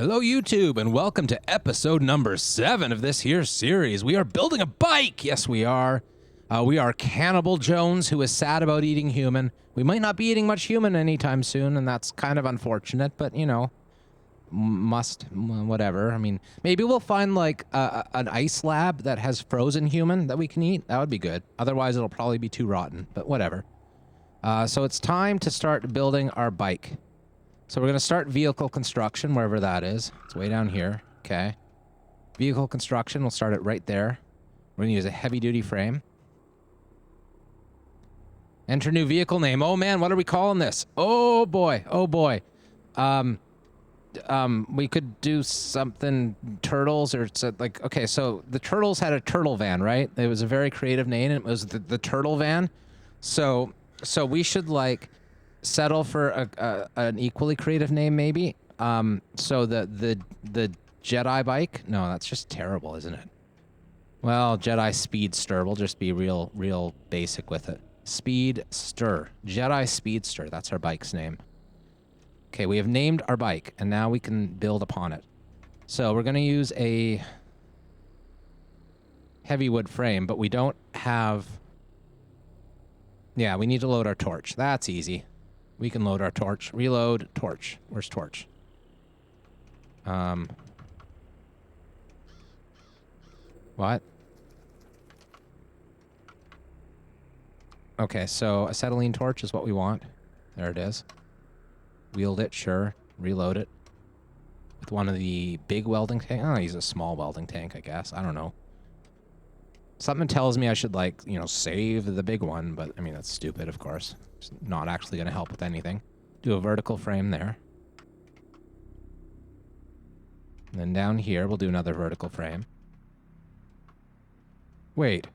Hello, YouTube, and welcome to episode number 7 of this here series. We are building a bike. Yes, we are. We are Cannibal Jones, who is sad about eating human. We might not be eating much human anytime soon, and that's kind of unfortunate, but, you know, whatever. I mean, maybe we'll find, like, an ice lab that has frozen human that we can eat. That would be good. Otherwise, it'll probably be too rotten, but whatever. So it's time to start building our bike. So we're going to start vehicle construction, wherever that is. It's way down here. Okay. Vehicle construction, we'll start it right there. We're going to use a heavy-duty frame. Enter new vehicle name. Oh, man, what are we calling this? Oh, boy. Oh, boy. We could do something turtles or like, okay, so the turtles had a turtle van, right? It was a very creative name. It was the turtle van. So we should, like, settle for an equally creative name, maybe. So the Jedi bike? No, that's just terrible, isn't it? Well, Jedi Speedster. We'll just be real basic with it. Speedster. Jedi Speedster. That's our bike's name. Okay, we have named our bike, and now we can build upon it. So we're going to use a heavy wood frame, but we don't have... Yeah, we need to load our torch. That's easy. We can load our torch. Reload torch. Where's torch? What? Okay, so acetylene torch is what we want. There it is. Wield it, sure. Reload it. With one of the big welding tanks. I'll use a small welding tank, I guess. I don't know. Something tells me I should, like, you know, save the big one, but, I mean, that's stupid, of course. It's not actually going to help with anything. Do a vertical frame there. And then down here, we'll do another vertical frame. Wait.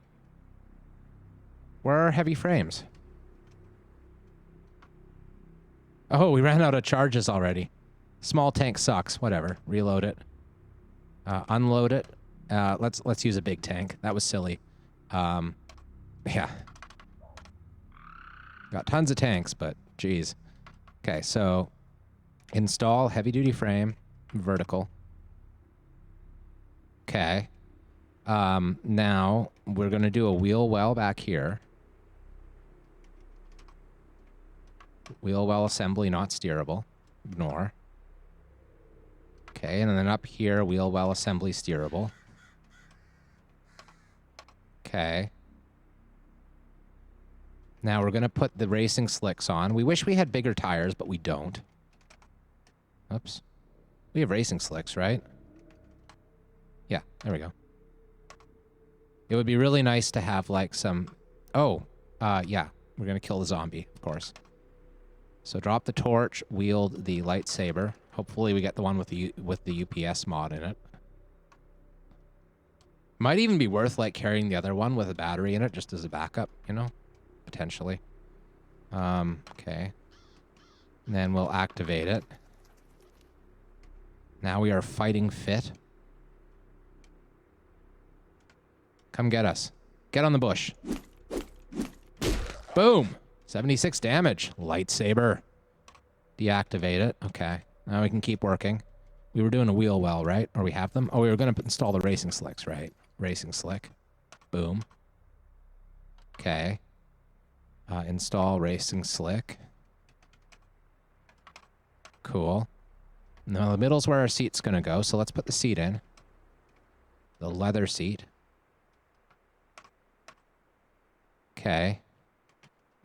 Where are our heavy frames? Oh, we ran out of charges already. Small tank sucks. Whatever. Reload it. Unload it. Let's use a big tank. That was silly. Yeah. Got tons of tanks, but geez. Okay, so install heavy-duty frame, vertical. Okay. Now we're gonna do a wheel well back here. Wheel well assembly not steerable. Ignore. Okay, and then up here, wheel well assembly steerable. Okay. Now we're going to put the racing slicks on. We wish we had bigger tires, but we don't. Oops. We have racing slicks, right? Yeah, there we go. It would be really nice to have, like, some... Oh, yeah. We're going to kill the zombie, of course. So drop the torch, wield the lightsaber. Hopefully we get the one with the UPS mod in it. Might even be worth, like, carrying the other one with a battery in it just as a backup, you know? Potentially. Okay. And then we'll activate it. Now we are fighting fit. Come get us. Get on the bush. Boom! 76 damage. Lightsaber. Deactivate it. Okay. Now we can keep working. We were doing a wheel well, right? Or we have them? Oh, we were going to install the racing slicks, right? Racing slick. Boom. Okay. Install racing slick. Cool. Now the middle's where our seat's going to go, so let's put the seat in. The leather seat. Okay.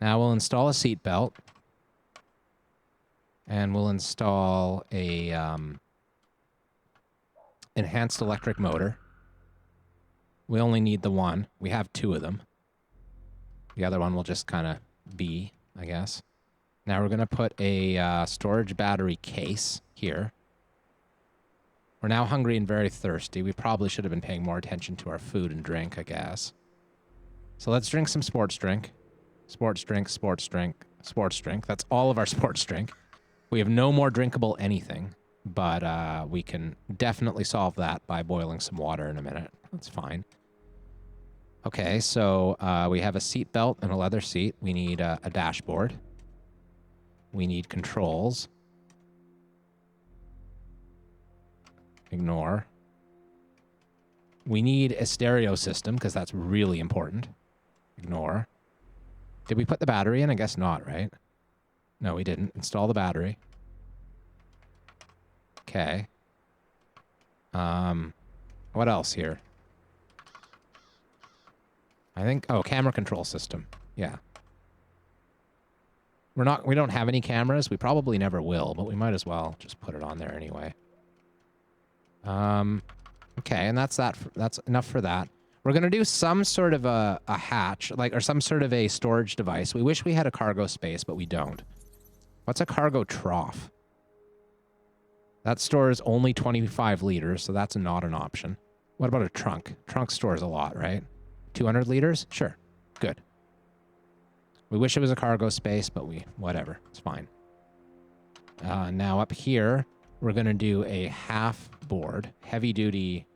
Now we'll install a seat belt. And we'll install a enhanced electric motor. We only need the one. We have 2 of them. The other one will just kind of be, I guess. Now we're going to put a storage battery case here. We're now hungry and very thirsty. We probably should have been paying more attention to our food and drink, I guess. So let's drink some sports drink. Sports drink, sports drink, sports drink. That's all of our sports drink. We have no more drinkable anything, but we can definitely solve that by boiling some water in a minute. That's fine. Okay, so we have a seat belt and a leather seat. We need a dashboard. We need controls. Ignore. We need a stereo system because that's really important. Ignore. Did we put the battery in? I guess not, right? No, we didn't. Install the battery. Okay. What else here? I think, oh, camera control system. Yeah. We don't have any cameras. We probably never will, but we might as well just put it on there anyway. Okay, and that's enough for that. We're going to do some sort of a hatch, or some sort of a storage device. We wish we had a cargo space, but we don't. What's a cargo trough? That stores only 25 liters, so that's not an option. What about a trunk? Trunk stores a lot, right? 200 liters? Sure. Good. We wish it was a cargo space, but whatever. It's fine. Now up here, we're going to do a half board, heavy duty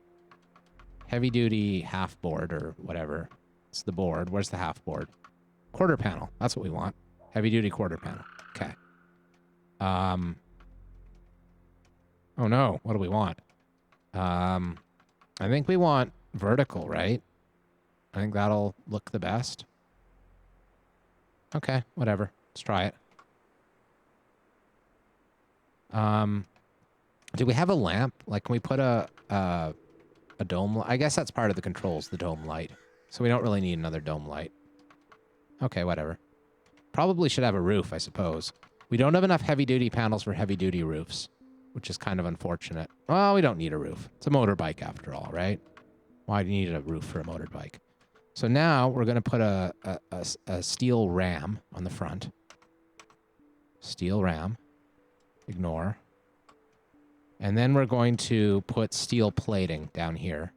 half board or whatever. It's the board. Where's the half board? Quarter panel. That's what we want. Heavy duty quarter panel. Okay. Oh no, what do we want? I think we want vertical, right? I think that'll look the best. Okay, whatever. Let's try it. Do we have a lamp? Like, can we put a dome? I guess that's part of the controls, the dome light. So we don't really need another dome light. Okay, whatever. Probably should have a roof, I suppose. We don't have enough heavy-duty panels for heavy-duty roofs, which is kind of unfortunate. Well, we don't need a roof. It's a motorbike after all, right? Why do you need a roof for a motorbike? So now we're going to put a steel ram on the front. Steel ram. Ignore. And then we're going to put steel plating down here.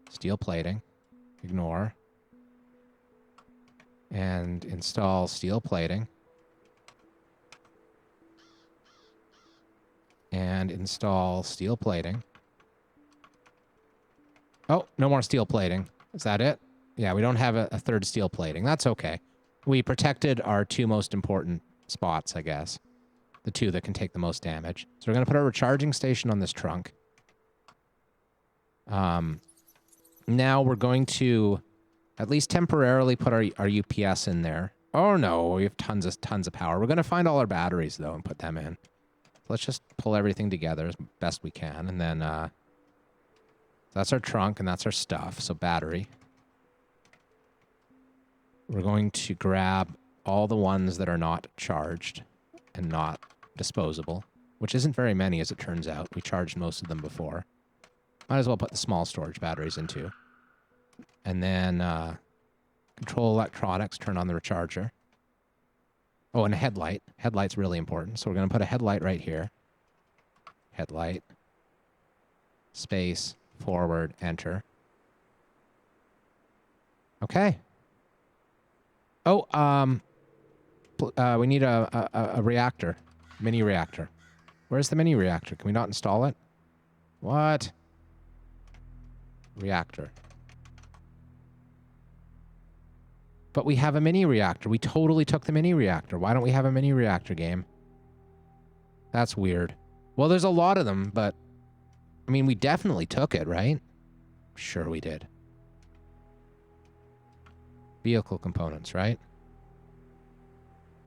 Steel plating. Ignore. And install steel plating. And install steel plating. Oh, no more steel plating. Is that it? Yeah, we don't have a third steel plating. That's okay. We protected our two most important spots, I guess. The two that can take the most damage. So we're going to put a recharging station on this trunk. Now we're going to at least temporarily put our UPS in there. Oh no, we have tons of power. We're going to find all our batteries though and put them in. Let's just pull everything together as best we can. And then that's our trunk and that's our stuff. So battery. We're going to grab all the ones that are not charged and not disposable, which isn't very many as it turns out. We charged most of them before. Might as well put the small storage batteries in too. And then control electronics, turn on the recharger. Oh, and a headlight. Headlight's really important. So we're going to put a headlight right here. Headlight. Space. Forward. Enter. Okay. Oh, we need a reactor. Mini reactor. Where's the mini reactor? Can we not install it? What? Reactor. But we have a mini reactor. We totally took the mini reactor. Why don't we have a mini reactor game? That's weird. Well, there's a lot of them, but... I mean, we definitely took it, right? Sure we did. Vehicle components, right?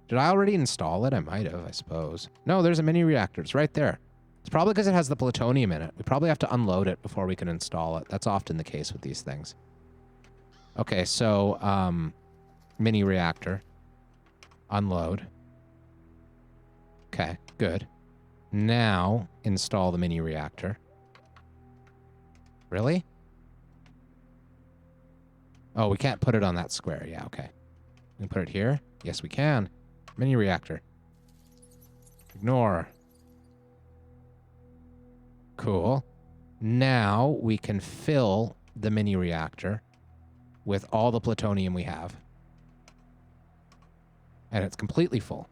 Did I already install it? I might have, I suppose. No, there's a mini reactor. It's right there. It's probably because it has the plutonium in it. We probably have to unload it before we can install it. That's often the case with these things. Okay, so, mini reactor. Unload. Okay, good. Now, install the mini reactor. Really? Oh, we can't put it on that square. Yeah, okay. We can put it here? Yes, we can. Mini reactor. Ignore. Cool. Now we can fill the mini reactor with all the plutonium we have. And it's completely full.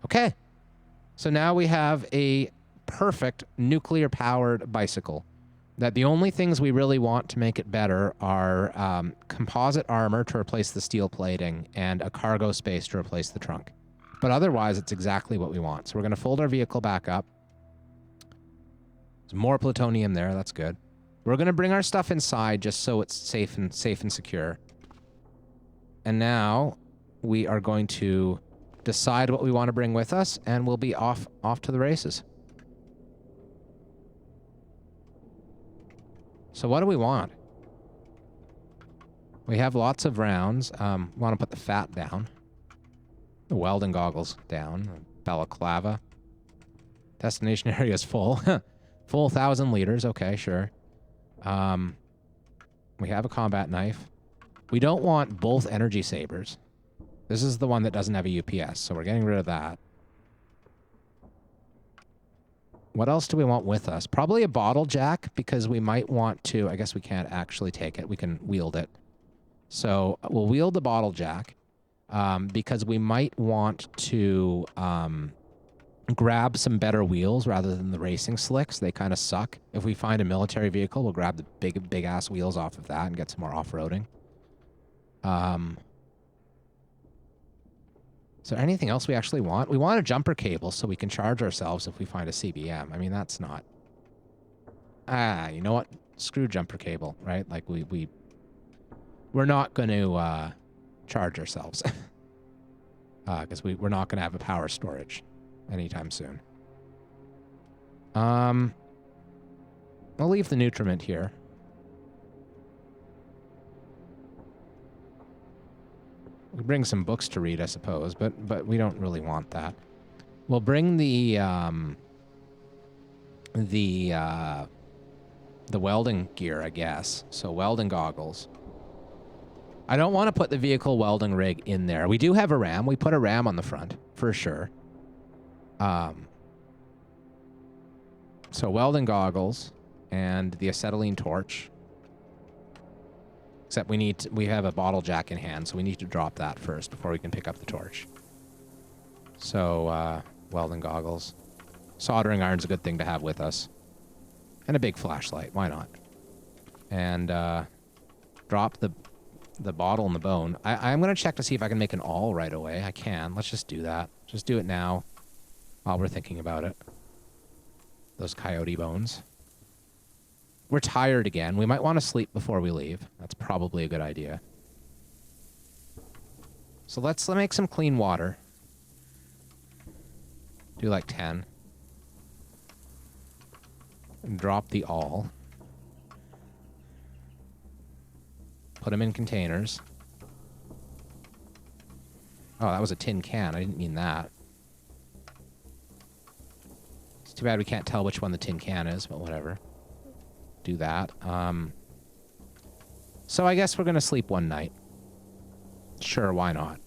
Okay. So now we have a perfect nuclear-powered bicycle. That the only things we really want to make it better are composite armor to replace the steel plating and a cargo space to replace the trunk. But otherwise, it's exactly what we want. So we're going to fold our vehicle back up. There's more plutonium there. That's good. We're going to bring our stuff inside just so it's safe and secure. And now we are going to decide what we want to bring with us, and we'll be off to the races. So what do we want? We have lots of rounds. Want to put the fat down. The welding goggles down. Balaclava. Destination area is full. Full 1,000 liters. Okay, sure. We have a combat knife. We don't want both energy sabers. This is the one that doesn't have a UPS, so we're getting rid of that. What else do we want with us? Probably a bottle jack, because we might want to... I guess we can't actually take it. We can wield it. So we'll wield the bottle jack, because we might want to grab some better wheels rather than the racing slicks. They kind of suck. If we find a military vehicle, we'll grab the big-ass wheels off of that and get some more off-roading. Is there anything else we actually want? We want a jumper cable so we can charge ourselves if we find a CBM. I mean, that's not... you know what? Screw jumper cable, right? Like, we're not going to charge ourselves. Because we're not going to have a power storage anytime soon. I'll leave the nutriment here. We bring some books to read, I suppose, but we don't really want that. We'll bring the welding gear, I guess. So welding goggles. I don't want to put the vehicle welding rig in there. We do have a ram. We put a ram on the front, for sure. So welding goggles and the acetylene torch. Except we have a bottle jack in hand, so we need to drop that first before we can pick up the torch. So, welding goggles. Soldering iron's a good thing to have with us. And a big flashlight, why not? And, drop the bottle and the bone. I'm gonna check to see if I can make an awl right away. I can. Let's just do that. Just do it now while we're thinking about it. Those coyote bones. We're tired again. We might want to sleep before we leave. That's probably a good idea. So let's make some clean water. Do like 10. And drop the awl. Put them in containers. Oh, that was a tin can. I didn't mean that. It's too bad we can't tell which one the tin can is, but whatever. Do that. So I guess we're gonna sleep one night. Sure, why not?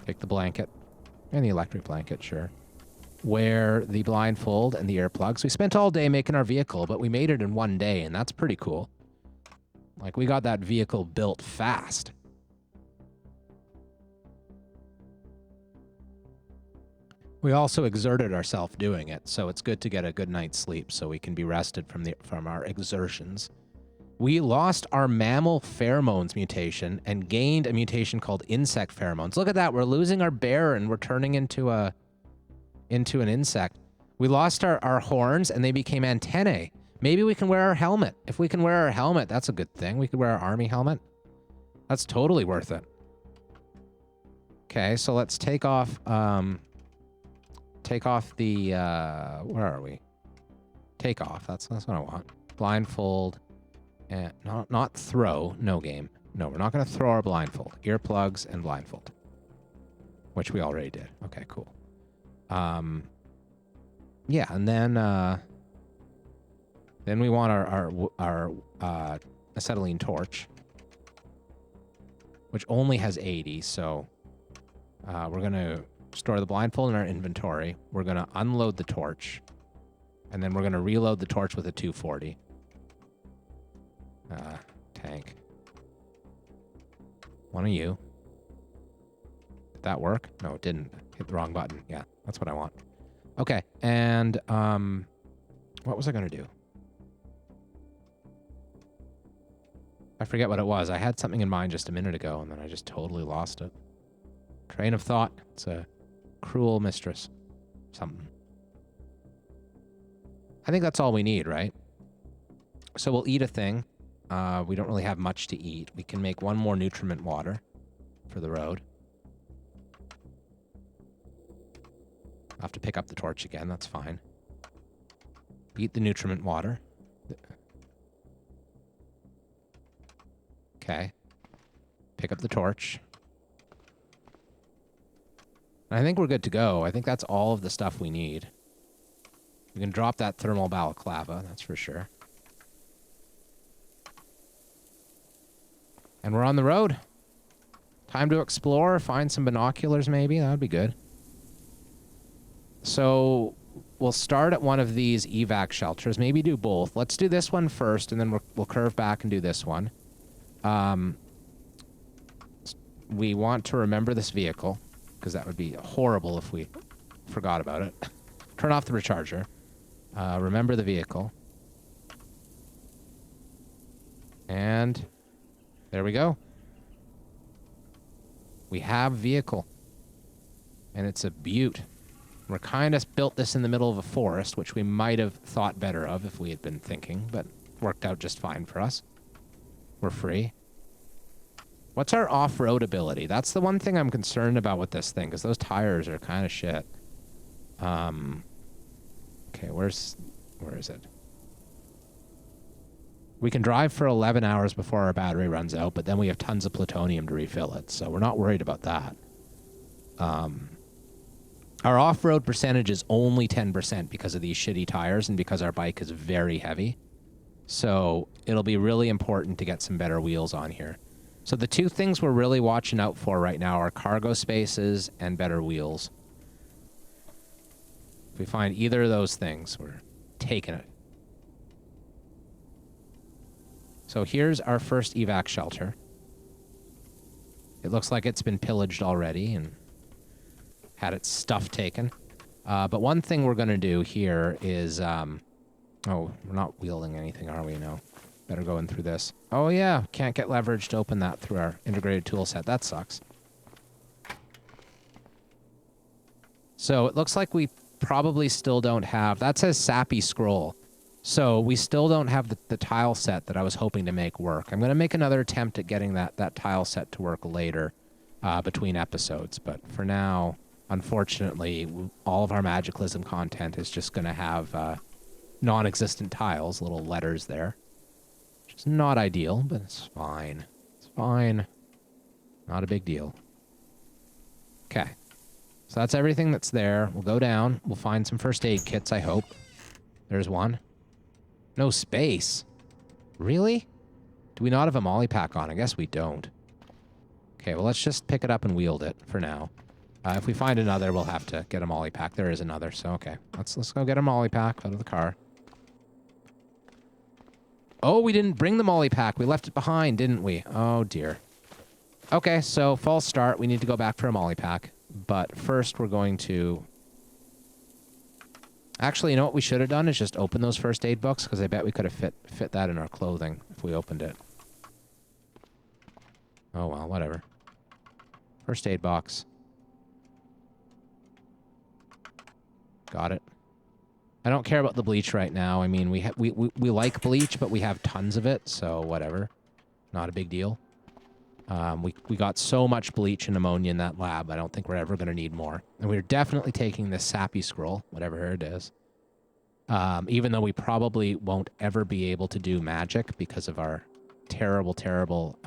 Take the blanket. And the electric blanket, sure. Wear the blindfold and the earplugs. We spent all day making our vehicle, but we made it in one day, and that's pretty cool. Like, we got that vehicle built fast. We also exerted ourselves doing it, so it's good to get a good night's sleep so we can be rested from our exertions. We lost our mammal pheromones mutation and gained a mutation called insect pheromones. Look at that. We're losing our bear and we're turning into an insect. We lost our horns and they became antennae. Maybe we can wear our helmet. If we can wear our helmet, that's a good thing. We could wear our army helmet. That's totally worth it. Okay, so let's take off the, where are we? Take off, that's what I want. Blindfold, and not throw, no game. No, we're not gonna throw our blindfold. Earplugs and blindfold. Which we already did. Okay, cool. Yeah, and then we want our acetylene torch. Which only has 80, so we're gonna store the blindfold in our inventory. We're going to unload the torch. And then we're going to reload the torch with a 240. Tank. One of you. Did that work? No, it didn't. Hit the wrong button. Yeah, that's what I want. Okay, and what was I going to do? I forget what it was. I had something in mind just a minute ago, and then I just totally lost it. Train of thought. It's a cruel mistress. Something. I think that's all we need, right? So we'll eat a thing. We don't really have much to eat. We can make one more nutriment water for the road. I'll have to pick up the torch again. That's fine. Eat the nutriment water. Okay. Pick up the torch. And I think we're good to go. I think that's all of the stuff we need. We can drop that thermal balaclava, that's for sure. And we're on the road. Time to explore, find some binoculars maybe. That would be good. So we'll start at one of these evac shelters. Maybe do both. Let's do this one first, and then we'll curve back and do this one. We want to remember this vehicle, because that would be horrible if we forgot about it. Turn off the recharger. Remember the vehicle. And there we go. We have vehicle. And it's a beaut. We're kind of built this in the middle of a forest, which we might have thought better of if we had been thinking, but worked out just fine for us. We're free. What's our off-road ability? That's the one thing I'm concerned about with this thing, because those tires are kind of shit. Okay, where is it? We can drive for 11 hours before our battery runs out, but then we have tons of plutonium to refill it, so we're not worried about that. Our off-road percentage is only 10% because of these shitty tires and because our bike is very heavy. So it'll be really important to get some better wheels on here. So the two things we're really watching out for right now are cargo spaces and better wheels. If we find either of those things, we're taking it. So here's our first evac shelter. It looks like it's been pillaged already and had its stuff taken. But one thing we're going to do here is... oh, we're not wielding anything, are we? No. Better go in through this. Oh, yeah. Can't get leverage to open that through our integrated tool set. That sucks. So it looks like we probably still don't have... That says Sappy Scroll. So we still don't have the tile set that I was hoping to make work. I'm going to make another attempt at getting that tile set to work later between episodes. But for now, unfortunately, all of our Magicalism content is just going to have non-existent tiles, little letters there. Which is not ideal, but it's fine. It's fine. Not a big deal. Okay. So that's everything that's there. We'll go down. We'll find some first aid kits, I hope. There's one. No space. Really? Do we not have a molly pack on? I guess we don't. Okay, well, let's just pick it up and wield it for now. If we find another, we'll have to get a molly pack. There is another, so okay. Let's go get a molly pack out of the car. Oh, we didn't bring the molly pack. We left it behind, didn't we? Oh, dear. Okay, so false start. We need to go back for a molly pack. But first, we're going to... Actually, you know what we should have done is just open those first aid books, because I bet we could have fit that in our clothing if we opened it. Oh, well, whatever. First aid box. Got it. I don't care about the bleach right now. I mean, we like bleach, but we have tons of it, so whatever. Not a big deal. We got so much bleach and ammonia in that lab, I don't think we're ever going to need more. And we're definitely taking this Sappy Scroll, whatever it is. Even though we probably won't ever be able to do magic because of our terrible, terrible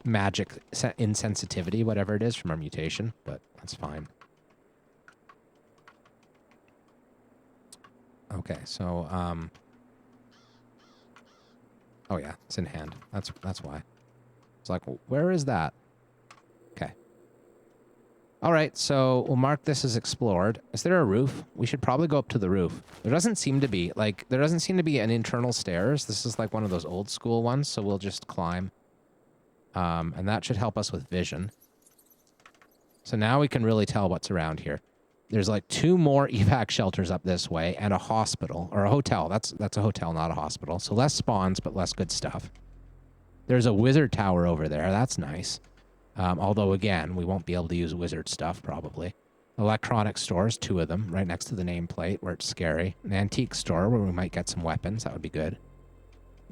magic insensitivity, whatever it is from our mutation, but that's fine. Okay, so, oh yeah, it's in hand. That's why. It's like, where is that? Okay. All right, so we'll mark this as explored. Is there a roof? We should probably go up to the roof. There doesn't seem to be, an internal stairs. This is like one of those old school ones, so we'll just climb. And that should help us with vision. So now we can really tell what's around here. There's like 2 more evac shelters up this way and a hospital, or a hotel. That's a hotel, not a hospital. So less spawns, but less good stuff. There's a wizard tower over there. That's nice. Although, again, we won't be able to use wizard stuff, probably. Electronic stores, 2 of them, right next to the nameplate, where it's scary. An antique store, where we might get some weapons. That would be good.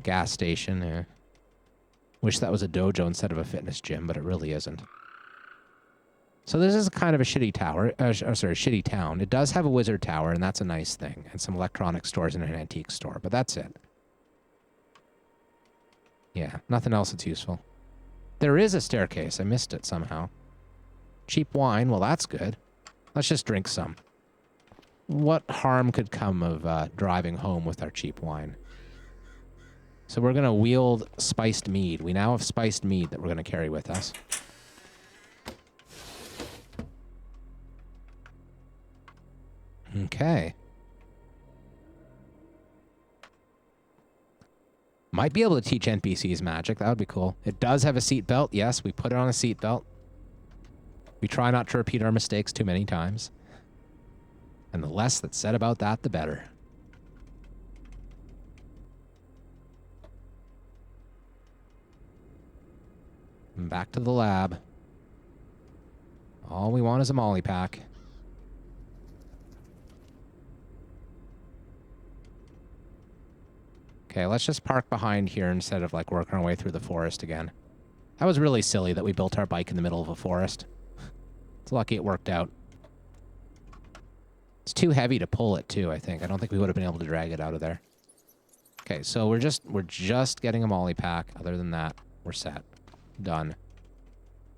Gas station, Wish that was a dojo instead of a fitness gym, but it really isn't. So this is kind of a shitty tower. Shitty town. It does have a wizard tower, and that's a nice thing. And some electronic stores and an antique store, but that's it. Yeah, nothing else that's useful. There is a staircase. I missed it somehow. Cheap wine. Well, that's good. Let's just drink some. What harm could come of driving home with our cheap wine? So we're going to wield spiced mead. We now have spiced mead that we're going to carry with us. Okay. Might be able to teach NPCs magic. That would be cool. It does have a seat belt. Yes, we put it on a seat belt. We try not to repeat our mistakes too many times. And the less that's said about that, the better. And back to the lab. All we want is a molly pack. Okay, let's just park behind here instead of, like, working our way through the forest again. That was really silly that we built our bike in the middle of a forest. It's lucky it worked out. It's too heavy to pull it, too, I think. I don't think we would have been able to drag it out of there. Okay, so we're just getting a molly pack. Other than that, we're set. Done.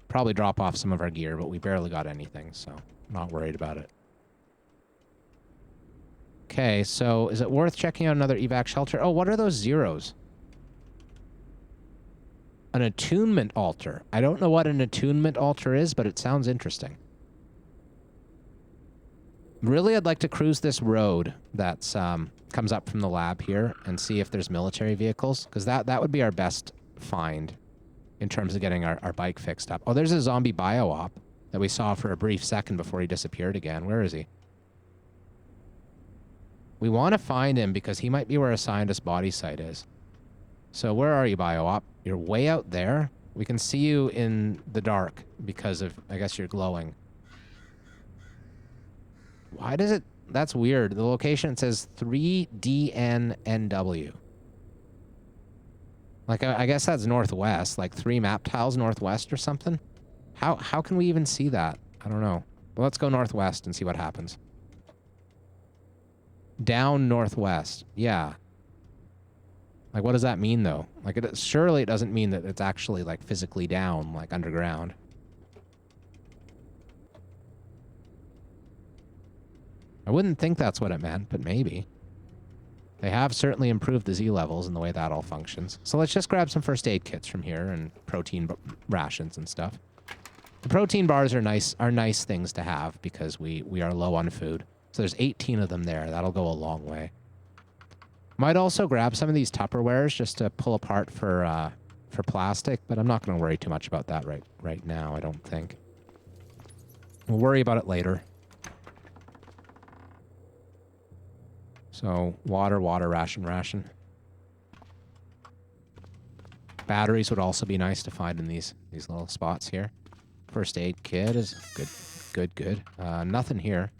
Probably drop off some of our gear, but we barely got anything, so I'm not worried about it. Okay, so is it worth checking out another evac shelter? Oh, what are those zeros? An attunement altar. I don't know what an attunement altar is, but it sounds interesting. Really, I'd like to cruise this road that's comes up from the lab here and see if there's military vehicles, because that would be our best find in terms of getting our bike fixed up. Oh, there's a zombie bio-op that we saw for a brief second before he disappeared again. Where is he? We want to find him because he might be where a scientist body site is. So where are you, bio-op? You're way out there. We can see you in the dark because of, I guess, you're glowing. Why does it... That's weird. The location says 3DNNW. Like, I guess that's northwest. Like 3 map tiles northwest or something? How can we even see that? I don't know. Well, let's go northwest and see what happens. Down northwest. Yeah. Like, what does that mean, though? Like, surely it doesn't mean that it's actually, like, physically down, like, underground. I wouldn't think that's what it meant, but maybe. They have certainly improved the Z levels and the way that all functions. So let's just grab some first aid kits from here and protein rations and stuff. The protein bars are nice things to have because we are low on food. So there's 18 of them there. That'll go a long way. Might also grab some of these Tupperwares just to pull apart for plastic, but I'm not going to worry too much about that right now, I don't think. We'll worry about it later. So, water, ration. Batteries would also be nice to find in these little spots here. First aid kit is good. Nothing here.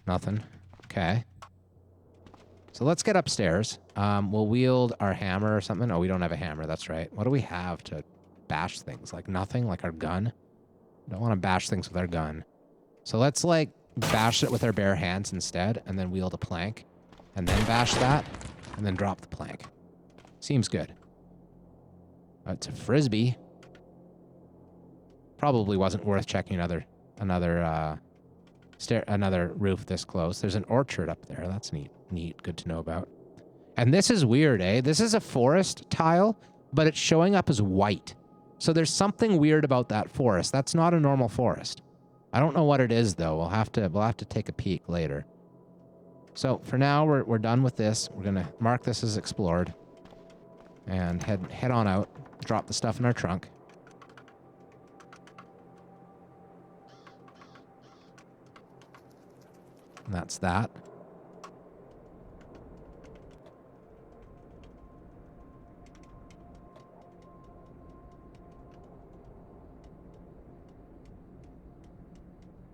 Nothing. Okay. So let's get upstairs. We'll wield our hammer or something. Oh, we don't have a hammer. That's right. What do we have to bash things? Like nothing? Like our gun? Don't want to bash things with our gun. So let's, like, bash it with our bare hands instead, and then wield a plank, and then bash that, and then drop the plank. Seems good. It's a frisbee. Probably wasn't worth checking another roof this close. There's an orchard up there. That's neat. Good to know about. And this is weird, eh? This is a forest tile, but it's showing up as white. So there's something weird about that forest. That's not a normal forest. I don't know what it is, though. We'll have to take a peek later. So for now, we're done with this. We're gonna mark this as explored, and head on out. Drop the stuff in our trunk. And that's that.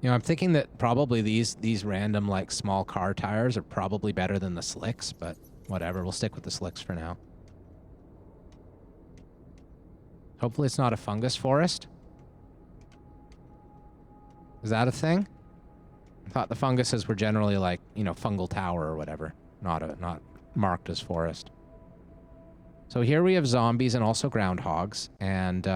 You know, I'm thinking that probably these random, like, small car tires are probably better than the slicks, but whatever. We'll stick with the slicks for now. Hopefully it's not a fungus forest. Is that a thing? I thought the funguses were generally like, you know, fungal tower or whatever. Not marked as forest. So here we have zombies and also groundhogs. And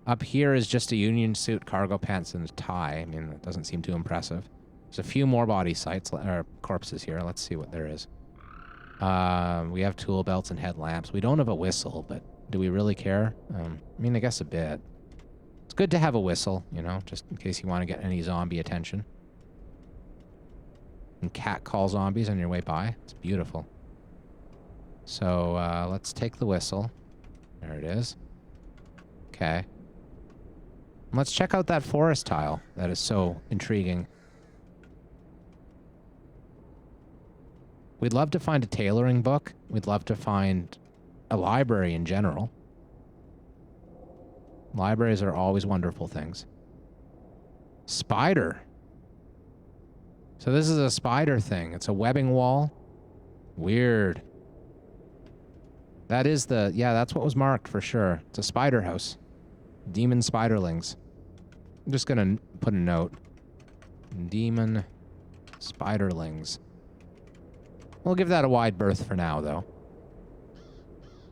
up here is just a union suit, cargo pants, and a tie. I mean, that doesn't seem too impressive. There's a few more body sites, or corpses here. Let's see what there is. We have tool belts and headlamps. We don't have a whistle, but do we really care? I mean, I guess a bit. It's good to have a whistle, you know, just in case you want to get any zombie attention. And cat call zombies on your way by. It's beautiful. So, let's take the whistle. There it is. Okay. Let's check out that forest tile. That is so intriguing. We'd love to find a tailoring book. We'd love to find a library in general. Libraries are always wonderful things. Spider. So this is a spider thing. It's a webbing wall. Weird. That is the... Yeah, that's what was marked for sure. It's a spider house. Demon spiderlings. I'm just gonna put a note. Demon spiderlings. We'll give that a wide berth for now, though.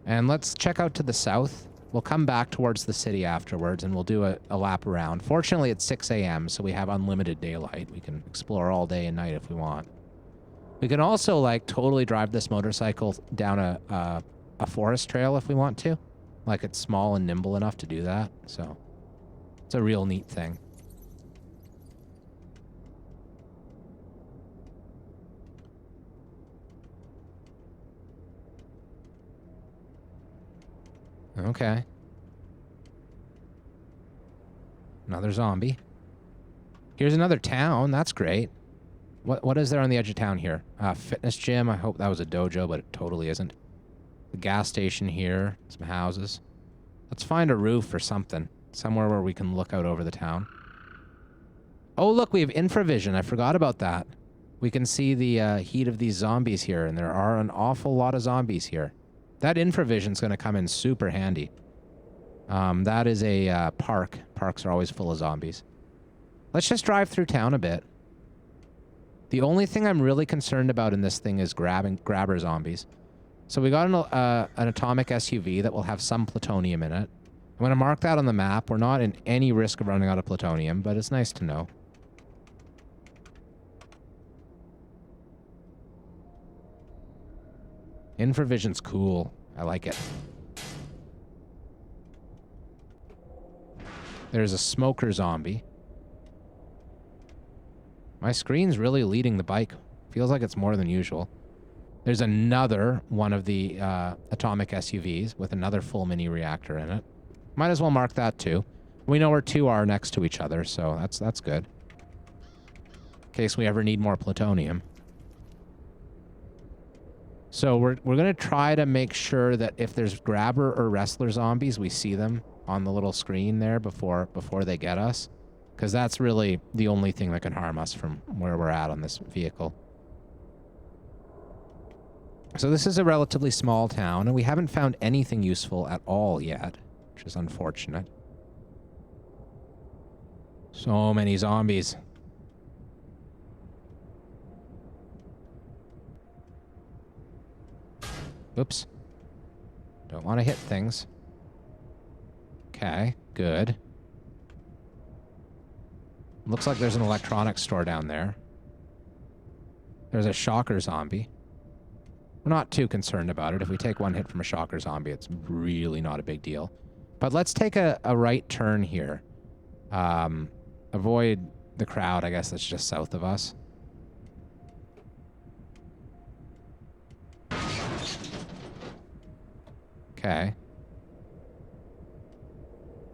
And let's check out to the south. We'll come back towards the city afterwards, and we'll do a lap around. Fortunately, it's 6 a.m., so we have unlimited daylight. We can explore all day and night if we want. We can also, like, totally drive this motorcycle down a forest trail if we want to. Like, it's small and nimble enough to do that, so it's a real neat thing. Okay. Another zombie. Here's another town. That's great. What is there on the edge of town here? Fitness gym. I hope that was a dojo, but it totally isn't. The gas station here. Some houses. Let's find a roof or something. Somewhere where we can look out over the town. Oh, look, we have infravision. I forgot about that. We can see the heat of these zombies here, and there are an awful lot of zombies here. That infravision's going to come in super handy. That is a park. Parks are always full of zombies. Let's just drive through town a bit. The only thing I'm really concerned about in this thing is grabber zombies. So we got an atomic SUV that will have some plutonium in it. I'm going to mark that on the map. We're not in any risk of running out of plutonium, but it's nice to know. Infravision's cool. I like it. There's a smoker zombie. My screen's really leading the bike. Feels like it's more than usual. There's another one of the atomic SUVs with another full mini reactor in it. Might as well mark that too. We know where two are next to each other, so that's good. In case we ever need more plutonium. So we're going to try to make sure that if there's grabber or wrestler zombies, we see them on the little screen there before they get us. Because that's really the only thing that can harm us from where we're at on this vehicle. So this is a relatively small town, and we haven't found anything useful at all yet, which is unfortunate. So many zombies. Oops. Don't want to hit things. Okay, good. Looks like there's an electronics store down there. There's a shocker zombie. We're not too concerned about it. If we take one hit from a shocker zombie, it's really not a big deal. But let's take a right turn here. Avoid the crowd, I guess that's just south of us. Okay.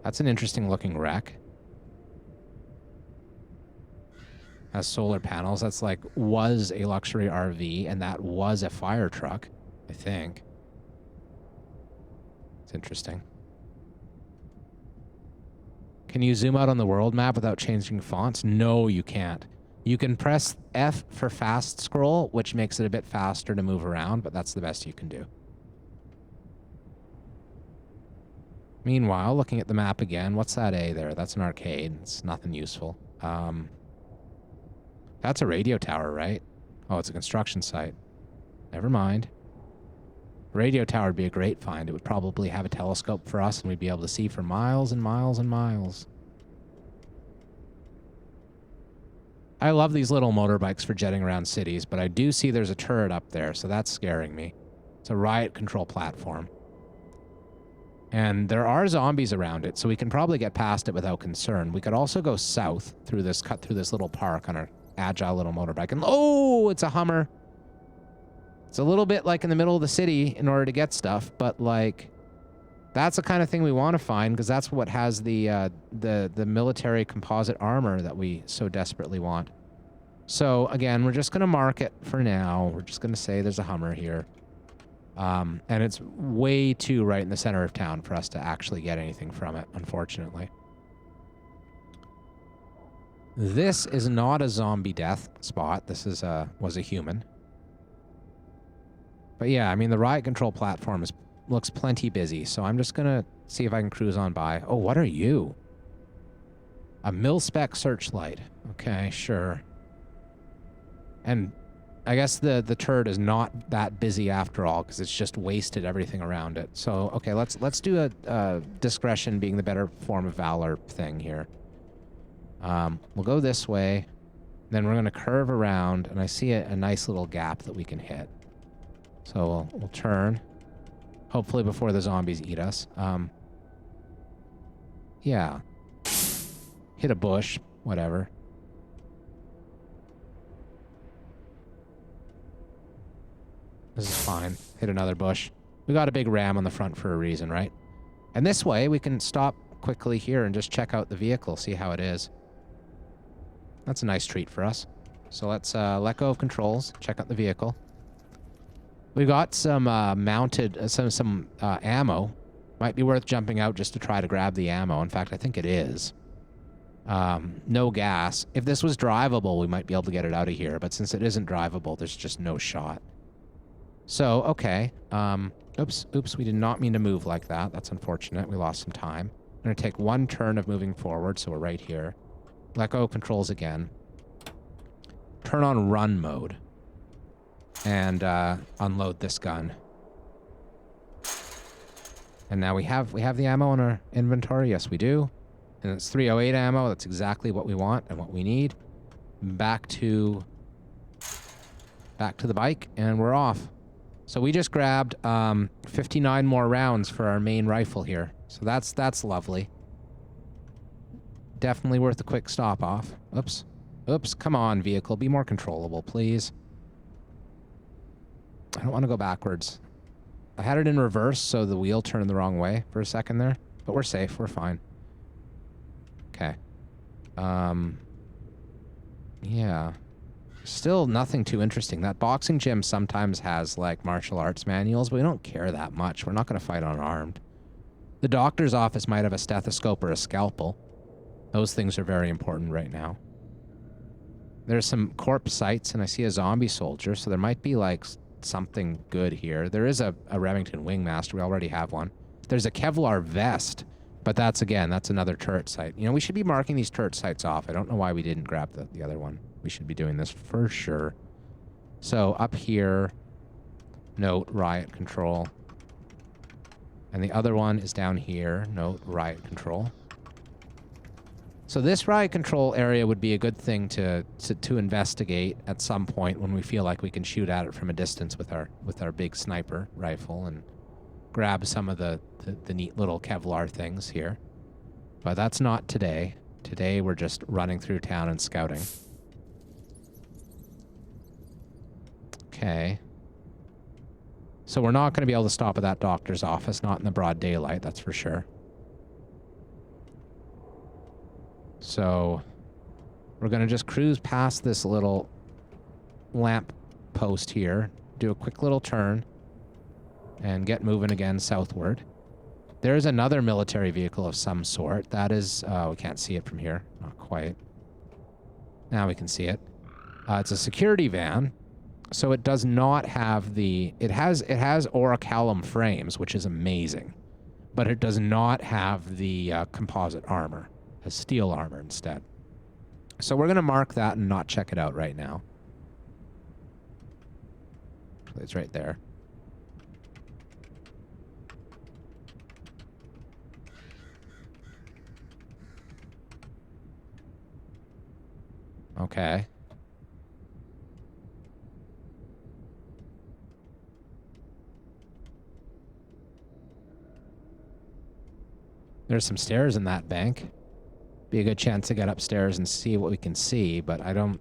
That's an interesting looking wreck. Has solar panels. That's like, was a luxury RV, and that was a fire truck, I think. It's interesting. Can you zoom out on the world map without changing fonts? No, you can't. You can press F for fast scroll, which makes it a bit faster to move around, but that's the best you can do. Meanwhile, looking at the map again, what's that A there? That's an arcade. It's nothing useful. That's a radio tower, right? Oh, it's a construction site. Never mind. Radio tower would be a great find. It would probably have a telescope for us, and we'd be able to see for miles and miles and miles. I love these little motorbikes for jetting around cities, but I do see there's a turret up there, so that's scaring me. It's a riot control platform. And there are zombies around it, so we can probably get past it without concern. We could also go south through this, cut through this little park on our agile little motorbike. And oh, it's a Hummer. It's a little bit like in the middle of the city in order to get stuff, but like, that's the kind of thing we want to find, because that's what has the military composite armor that we so desperately want. So again, we're just going to mark it for now. We're just going to say there's a Hummer here. And it's way too right in the center of town for us to actually get anything from it, unfortunately. This is not a zombie death spot. This is was a human. But yeah, I mean, the riot control platform looks plenty busy, so I'm just gonna see if I can cruise on by. Oh, what are you? A mil-spec searchlight. Okay, sure. And I guess the turret is not that busy after all, because it's just wasted everything around it. So, okay, let's do a discretion being the better form of valor thing here. We'll go this way, then we're going to curve around, and I see a nice little gap that we can hit. So we'll turn, hopefully before the zombies eat us. Yeah. Hit a bush, whatever. This is fine. Hit another bush. We got a big ram on the front for a reason, right? And this way, we can stop quickly here and just check out the vehicle, see how it is. That's a nice treat for us. So let's let go of controls, check out the vehicle. We've got some mounted, some ammo. Might be worth jumping out just to try to grab the ammo. In fact, I think it is. No gas. If this was drivable, we might be able to get it out of here. But since it isn't drivable, there's just no shot. So, okay. Oops, we did not mean to move like that. That's unfortunate. We lost some time. I'm going to take one turn of moving forward, so we're right here. Let go of controls again. Turn on run mode. And unload this gun. And now we have the ammo in our inventory. Yes, we do. And it's 308 ammo. That's exactly what we want and what we need. Back to the bike, and we're off. So we just grabbed 59 more rounds for our main rifle here. So that's lovely. Definitely worth a quick stop off. Oops. Oops, come on, vehicle. Be more controllable, please. I don't want to go backwards. I had it in reverse, so the wheel turned the wrong way for a second there. But we're safe. We're fine. Okay. Yeah. Still nothing too interesting. That boxing gym sometimes has, like, martial arts manuals, but we don't care that much. We're not going to fight unarmed. The doctor's office might have a stethoscope or a scalpel. Those things are very important right now. There's some corpse sites, and I see a zombie soldier, so there might be, like, something good here. There is a Remington Wingmaster. We already have one. There's a Kevlar vest, but that's another turret site. You know, we should be marking these turret sites off. I don't know why we didn't grab the other one. We should be doing this for sure. So up here, note riot control. And the other one is down here, note riot control. So this riot control area would be a good thing to investigate at some point when we feel like we can shoot at it from a distance with our big sniper rifle and grab some of the neat little Kevlar things here. But that's not today. Today we're just running through town and scouting. Okay. So we're not going to be able to stop at that doctor's office, not in the broad daylight, that's for sure. So we're going to just cruise past this little lamp post here, do a quick little turn, and get moving again southward. There's another military vehicle of some sort. That is, we can't see it from here. Not quite. Now we can see it. It's a security van. So it does not have the, it has orichalcum frames, which is amazing. But it does not have the composite armor. It has steel armor instead. So we're going to mark that and not check it out right now. It's right there. Okay. There's some stairs in that bank. Be a good chance to get upstairs and see what we can see, but I don't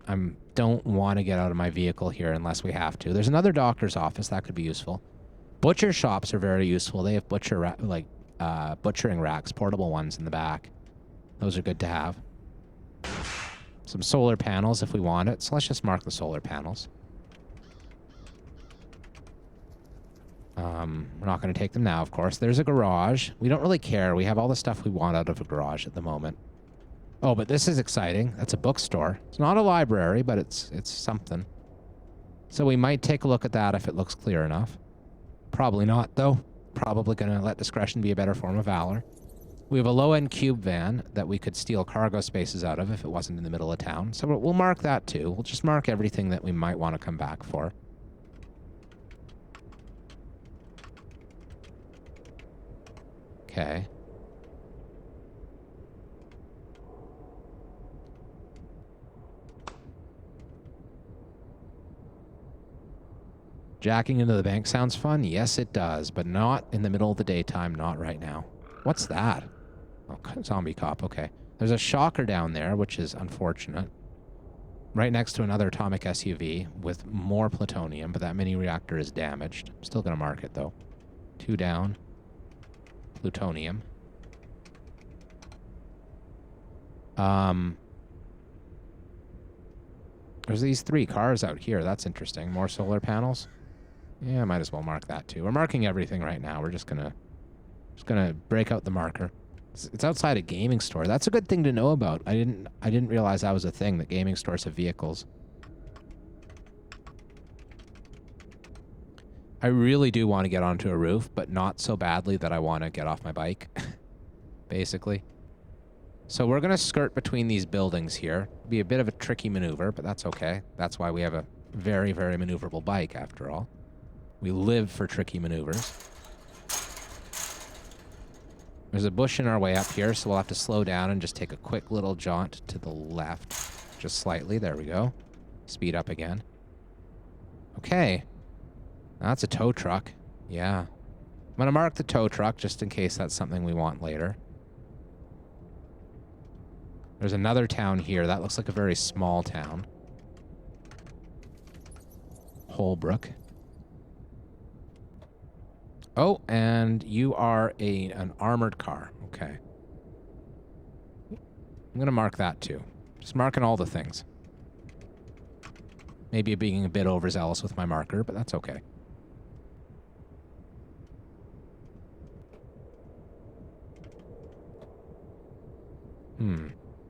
want to get out of my vehicle here unless we have to. There's another doctor's office that could be useful. Butcher shops are very useful. They have butchering racks, portable ones in the back. Those are good to have. Some solar panels if we want it. So let's just mark the solar panels. We're not going to take them now, of course. There's a garage. We don't really care. We have all the stuff we want out of a garage at the moment. Oh, but this is exciting. That's a bookstore. It's not a library, but it's something. So we might take a look at that if it looks clear enough. Probably not, though. Probably going to let discretion be a better form of valor. We have a low-end cube van that we could steal cargo spaces out of if it wasn't in the middle of town. So we'll mark that, too. We'll just mark everything that we might want to come back for. Okay. Jacking into the bank sounds fun? Yes, it does, but not in the middle of the daytime, not right now. What's that? Oh, zombie cop, okay. There's a shocker down there, which is unfortunate. Right next to another atomic SUV with more plutonium, but that mini reactor is damaged. I'm still going to mark it, though. 2 down. Plutonium. There's these 3 cars out here. That's interesting. More solar panels. Yeah, might as well mark that too. We're marking everything right now. We're just gonna break out the marker. It's outside a gaming store. That's a good thing to know about. I didn't realize that was a thing, that gaming stores have vehicles. I really do want to get onto a roof, but not so badly that I want to get off my bike, basically. So we're going to skirt between these buildings here. Be a bit of a tricky maneuver, but that's okay. That's why we have a very, very maneuverable bike, after all. We live for tricky maneuvers. There's a bush in our way up here, so we'll have to slow down and just take a quick little jaunt to the left. Just slightly. There we go. Speed up again. Okay. That's a tow truck. Yeah. I'm going to mark the tow truck just in case that's something we want later. There's another town here. That looks like a very small town. Holbrook. Oh, and you are an armored car. Okay. I'm going to mark that too. Just marking all the things. Maybe being a bit overzealous with my marker, but that's okay.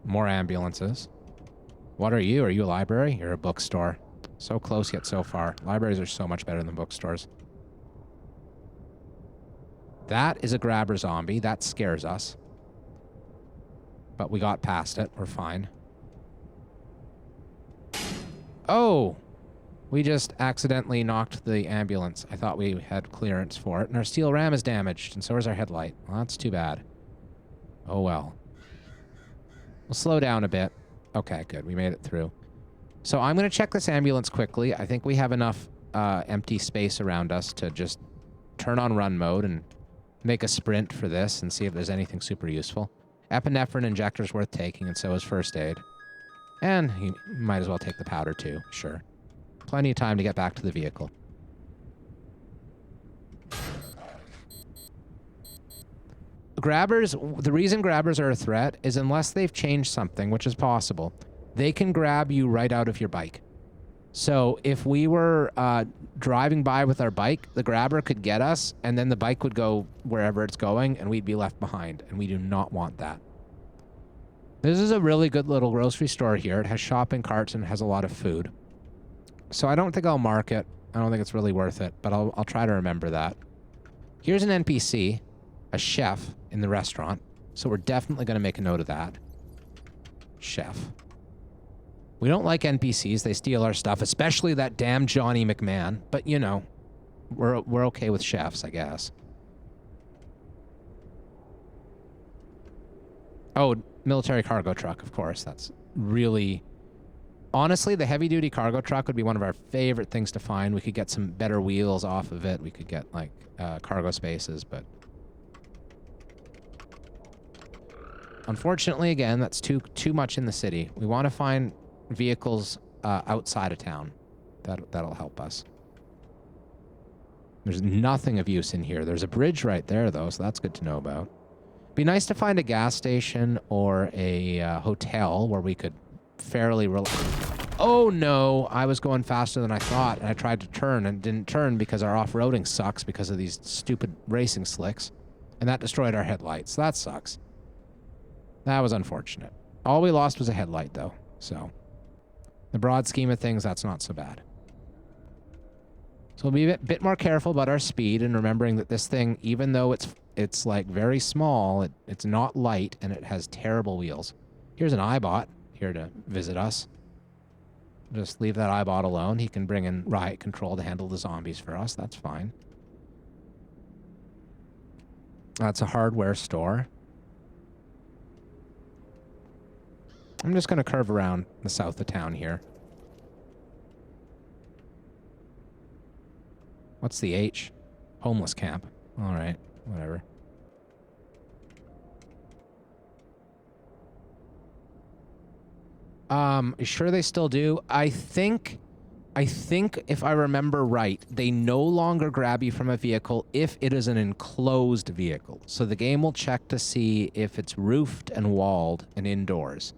More ambulances. What are you? Are you a library? You're a bookstore. So close yet so far. Libraries are so much better than bookstores. That is a grabber zombie. That scares us. But we got past it. We're fine. Oh! We just accidentally knocked the ambulance. I thought we had clearance for it. And our steel ram is damaged. And so is our headlight. Well, that's too bad. Oh well. We'll slow down a bit. Okay, good. We made it through. So I'm going to check this ambulance quickly. I think we have enough empty space around us to just turn on run mode and make a sprint for this and see if there's anything super useful. Epinephrine injector's worth taking, and so is first aid. And you might as well take the powder too, sure. Plenty of time to get back to the vehicle. Grabbers, the reason grabbers are a threat is unless they've changed something, which is possible, they can grab you right out of your bike. So if we were driving by with our bike, the grabber could get us, and then the bike would go wherever it's going, and we'd be left behind, and we do not want that. This is a really good little grocery store here. It has shopping carts and it has a lot of food. So I don't think I'll mark it. I don't think it's really worth it, but I'll try to remember that. Here's an NPC, a chef in the restaurant. So we're definitely going to make a note of that. Chef. We don't like NPCs. They steal our stuff, especially that damn Johnny McMahon. But, you know, we're okay with chefs, I guess. Oh, military cargo truck, of course. That's really... Honestly, the heavy-duty cargo truck would be one of our favorite things to find. We could get some better wheels off of it. We could get, like, cargo spaces, but... Unfortunately, again, that's too much in the city. We want to find vehicles outside of town. That'll help us. There's nothing of use in here. There's a bridge right there, though, so that's good to know about. Be nice to find a gas station or a hotel where we could fairly Oh no, I was going faster than I thought, and I tried to turn and didn't turn because our off-roading sucks because of these stupid racing slicks, and that destroyed our headlights. That sucks. That was unfortunate. All we lost was a headlight, though, so the broad scheme of things, that's not so bad. So we'll be a bit more careful about our speed and remembering that this thing, even though it's like very small, it's not light, and it has terrible wheels. Here's an iBot here to visit us. Just leave that iBot alone. He can bring in riot control to handle the zombies for us. That's fine. That's a hardware store. I'm just going to curve around the south of town here. What's the H? Homeless camp. All right, whatever. You sure they still do? I think if I remember right, they no longer grab you from a vehicle if it is an enclosed vehicle. So the game will check to see if it's roofed and walled and indoors.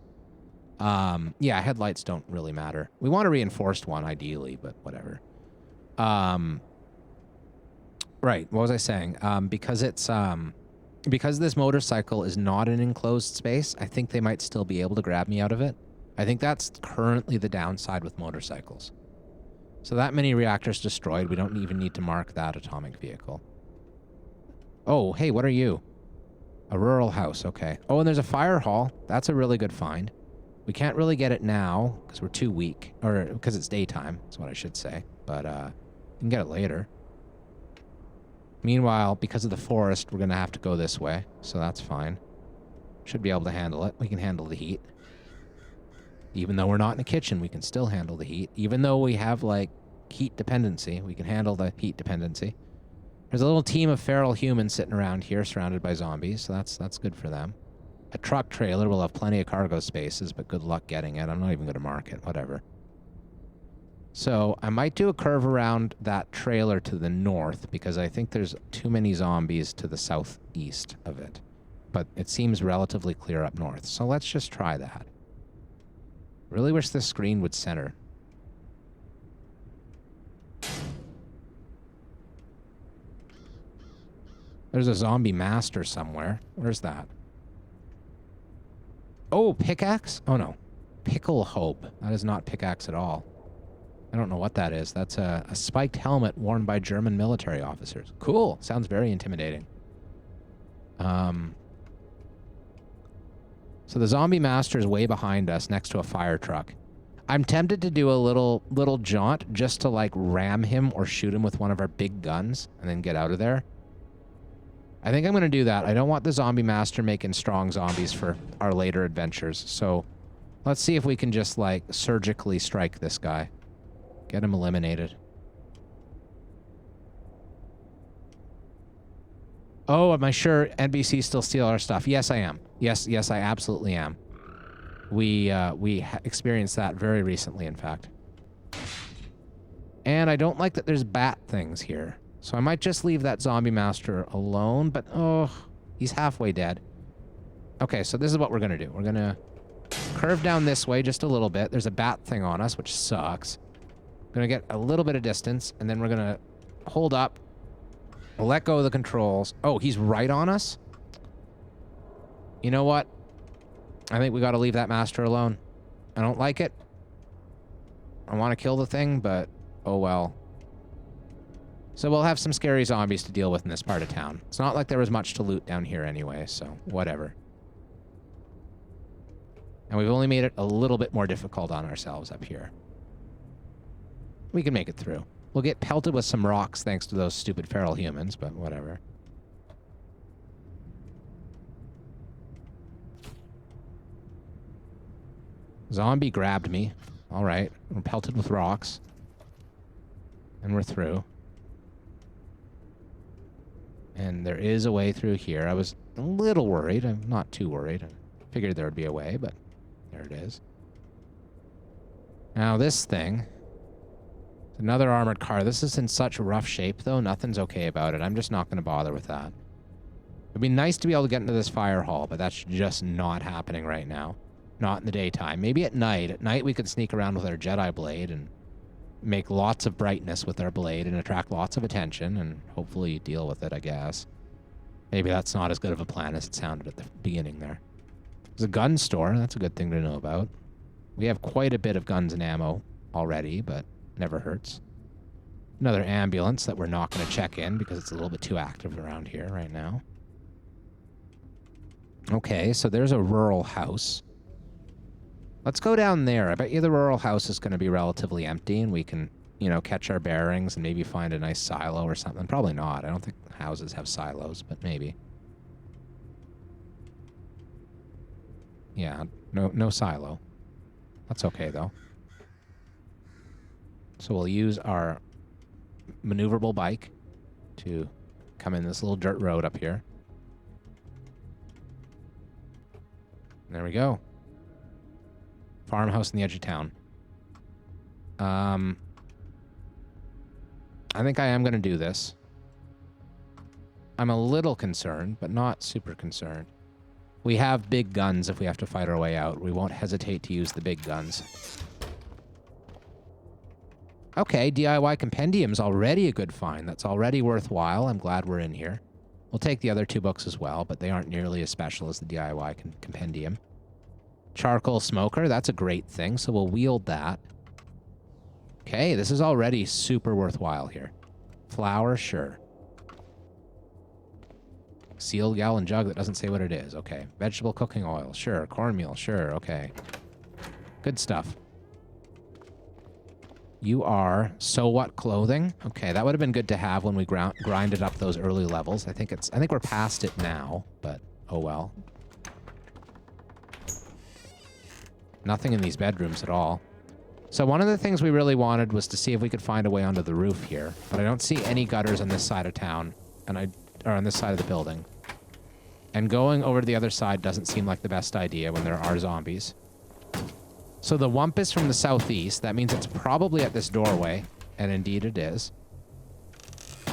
Yeah, headlights don't really matter. We want a reinforced one, ideally, but whatever. Right, what was I saying? Because it's, because this motorcycle is not an enclosed space, I think they might still be able to grab me out of it. I think that's currently the downside with motorcycles. So that many reactors destroyed, we don't even need to mark that atomic vehicle. Oh, hey, what are you? A rural house, okay. Oh, and there's a fire hall. That's a really good find. We can't really get it now because we're too weak, or because it's daytime, that's what I should say. But we can get it later. Meanwhile, because of the forest, we're going to have to go this way, so that's fine. Should be able to handle it. We can handle the heat. Even though we're not in a kitchen, we can still handle the heat. Even though we have, like, heat dependency, we can handle the heat dependency. There's a little team of feral humans sitting around here surrounded by zombies, so that's good for them. A truck trailer will have plenty of cargo spaces, but good luck getting it. I'm not even going to mark it, whatever. So I might do a curve around that trailer to the north because I think there's too many zombies to the southeast of it. But it seems relatively clear up north, so let's just try that. Really wish this screen would center. There's a zombie master somewhere. Where's that? Oh, pickaxe? Oh, no. Pickle hope. That is not pickaxe at all. I don't know what that is. That's a spiked helmet worn by German military officers. Cool. Sounds very intimidating. So the zombie master is way behind us next to a fire truck. I'm tempted to do a little jaunt just to, like, ram him or shoot him with one of our big guns and then get out of there. I think I'm going to do that. I don't want the zombie master making strong zombies for our later adventures. So let's see if we can just, like, surgically strike this guy. Get him eliminated. Oh, am I sure NBC still steal our stuff? Yes, I am. Yes, I absolutely am. We experienced that very recently, in fact. And I don't like that there's bat things here. So I might just leave that zombie master alone, but oh, he's halfway dead. Okay, so this is what we're going to do. We're going to curve down this way just a little bit. There's a bat thing on us, which sucks. Gonna get a little bit of distance, and then we're gonna hold up. We'll let go of the controls. Oh, he's right on us? You know what? I think we gotta leave that master alone. I don't like it. I want to kill the thing, but oh well. So we'll have some scary zombies to deal with in this part of town. It's not like there was much to loot down here anyway, so whatever. And we've only made it a little bit more difficult on ourselves up here. We can make it through. We'll get pelted with some rocks thanks to those stupid feral humans, but whatever. Zombie grabbed me. All right. We're pelted with rocks. And we're through. And there is a way through here. I was a little worried. I'm not too worried. I figured there would be a way, but there it is. Now this thing... Another armored car. This is in such rough shape, though. Nothing's okay about it. I'm just not going to bother with that. It'd be nice to be able to get into this fire hall, but that's just not happening right now. Not in the daytime. Maybe at night. At night, we could sneak around with our Jedi blade and make lots of brightness with our blade and attract lots of attention and hopefully deal with it, I guess. Maybe that's not as good of a plan as it sounded at the beginning there. There's a gun store. That's a good thing to know about. We have quite a bit of guns and ammo already, but... never hurts. Another ambulance that we're not going to check in because it's a little bit too active around here right now. Okay, so there's a rural house. Let's go down there. I bet you the rural house is going to be relatively empty and we can, you know, catch our bearings and maybe find a nice silo or something. Probably not. I don't think houses have silos, but maybe. Yeah, no silo. That's okay, though. So we'll use our maneuverable bike to come in this little dirt road up here. And there we go. Farmhouse in the edge of town. I think I am going to do this. I'm a little concerned, but not super concerned. We have big guns if we have to fight our way out. We won't hesitate to use the big guns. Okay, DIY Compendium's already a good find. That's already worthwhile. I'm glad we're in here. We'll take the other two books as well, but they aren't nearly as special as the DIY Compendium. Charcoal Smoker, that's a great thing, so we'll wield that. Okay, this is already super worthwhile here. Flour, sure. Sealed gallon jug that doesn't say what it is. Okay. Vegetable cooking oil, sure. Cornmeal, sure. Okay. Good stuff. You are so what clothing? Okay, that would have been good to have when we grinded up those early levels. I think we're past it now, but oh well. Nothing in these bedrooms at all. So one of the things we really wanted was to see if we could find a way onto the roof here, but I don't see any gutters on this side of town, or on this side of the building. And going over to the other side doesn't seem like the best idea when there are zombies. So the wump is from the southeast. That means it's probably at this doorway, and indeed it is.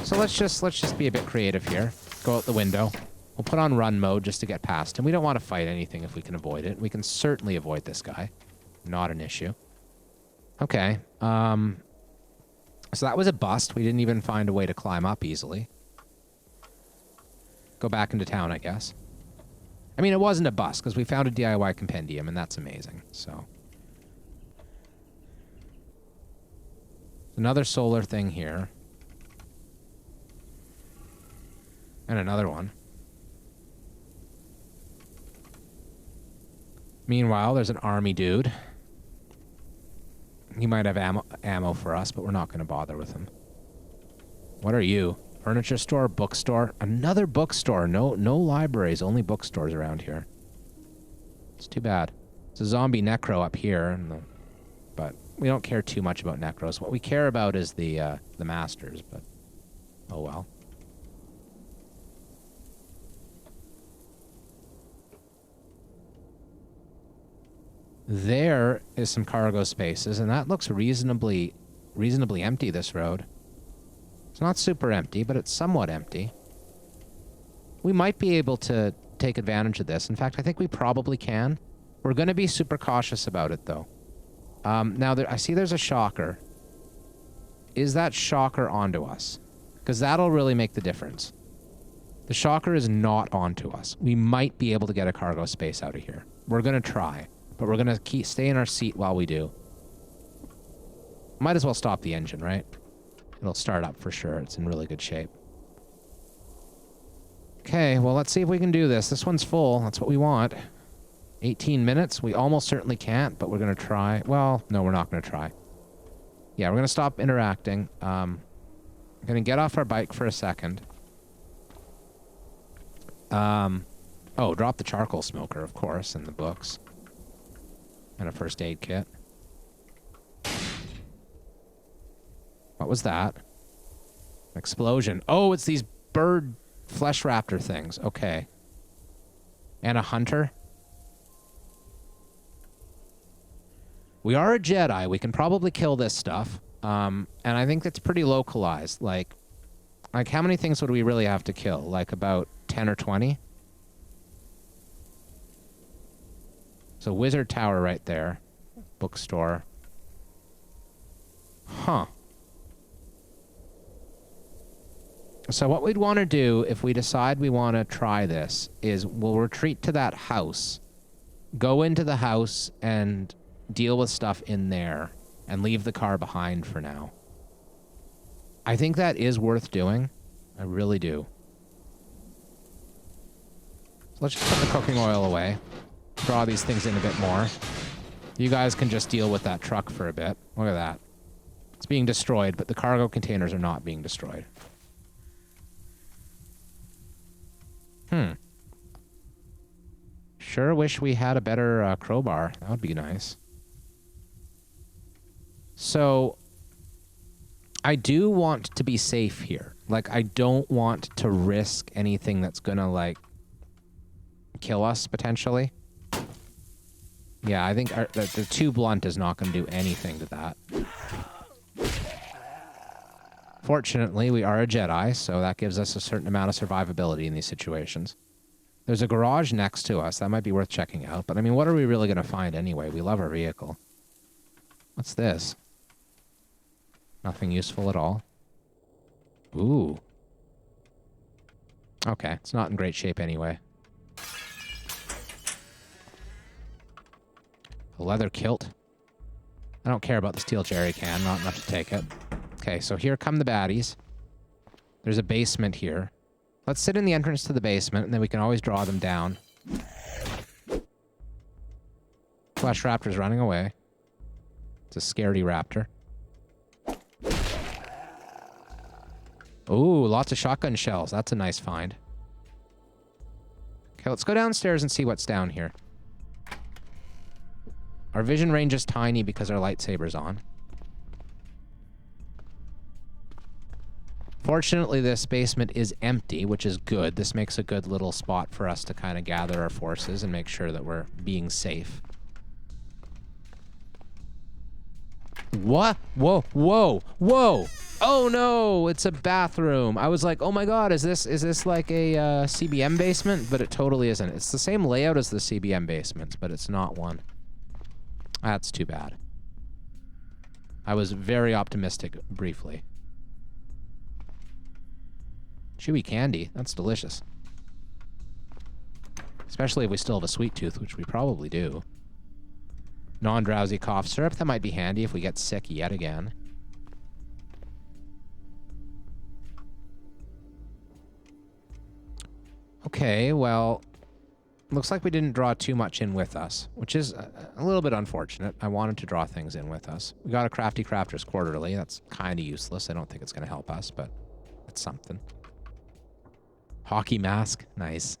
So let's just be a bit creative here. Go out the window. We'll put on run mode just to get past him. We don't want to fight anything if we can avoid it. We can certainly avoid this guy. Not an issue. Okay. So that was a bust. We didn't even find a way to climb up easily. Go back into town, I guess. I mean, it wasn't a bust because we found a DIY Compendium, and that's amazing. So. Another solar thing here. And another one. Meanwhile, there's an army dude. He might have ammo for us, but we're not going to bother with him. What are you? Furniture store, bookstore? Another bookstore. No libraries, only bookstores around here. It's too bad. It's a zombie necro up here, but we don't care too much about necros. What we care about is the masters, but oh well. There is some cargo spaces, and that looks reasonably empty, this road. It's not super empty, but it's somewhat empty. We might be able to take advantage of this. In fact, I think we probably can. We're going to be super cautious about it, though. Now, I see there's a shocker. is that shocker onto us? Because that'll really make the difference. The shocker is not onto us. We might be able to get a cargo space out of here. We're going to try, but we're going to stay in our seat while we do. Might as well stop the engine, right? It'll start up for sure. It's in really good shape. Okay, well, let's see if we can do this. This one's full. That's what we want. 18 minutes. We almost certainly can't, but we're going to try. Well, no, we're not going to try. Yeah, we're going to stop interacting. I'm going to get off our bike for a second. Oh, drop the charcoal smoker, of course, in the books. And a first aid kit. What was that? Explosion. Oh, it's these bird flesh raptor things. Okay. And a hunter. We are a Jedi. We can probably kill this stuff. And I think that's pretty localized. Like how many things would we really have to kill? Like about 10 or 20? So wizard tower right there. Bookstore. Huh. So what we'd want to do if we decide we want to try this is we'll retreat to that house, go into the house and deal with stuff in there and leave the car behind for now. I think that is worth doing. I really do. So let's just put the cooking oil away. Draw these things in a bit more. You guys can just deal with that truck for a bit. Look at that. It's being destroyed, but the cargo containers are not being destroyed. Sure wish we had a better crowbar. That would be nice. So, I do want to be safe here. Like, I don't want to risk anything that's gonna, like, kill us, potentially. Yeah, I think the 2 blunt is not gonna do anything to that. Fortunately, we are a Jedi, so that gives us a certain amount of survivability in these situations. There's a garage next to us. That might be worth checking out. But, I mean, what are we really going to find anyway? We love our vehicle. What's this? Nothing useful at all. Ooh. Okay, it's not in great shape anyway. A leather kilt. I don't care about the steel jerry can. Not enough to take it. Okay, so here come the baddies. There's a basement here. Let's sit in the entrance to the basement, and then we can always draw them down. Flesh raptor's running away. It's a scaredy raptor. Ooh, lots of shotgun shells. That's a nice find. Okay, let's go downstairs and see what's down here. Our vision range is tiny because our lightsaber's on. Fortunately, this basement is empty, which is good. This makes a good little spot for us to kind of gather our forces and make sure that we're being safe. What? Whoa, whoa, whoa! Oh no, it's a bathroom. I was like, oh my god, is this like a CBM basement? But it totally isn't. It's the same layout as the CBM basements, but it's not one. That's too bad. I was very optimistic briefly. Chewy candy. That's delicious. Especially if we still have a sweet tooth, which we probably do. Non-drowsy cough syrup. That might be handy if we get sick yet again. Okay, well, looks like we didn't draw too much in with us, which is a little bit unfortunate. I wanted to draw things in with us. We got a Crafty Crafter's Quarterly. That's kind of useless. I don't think it's going to help us, but it's something. Hockey mask. Nice.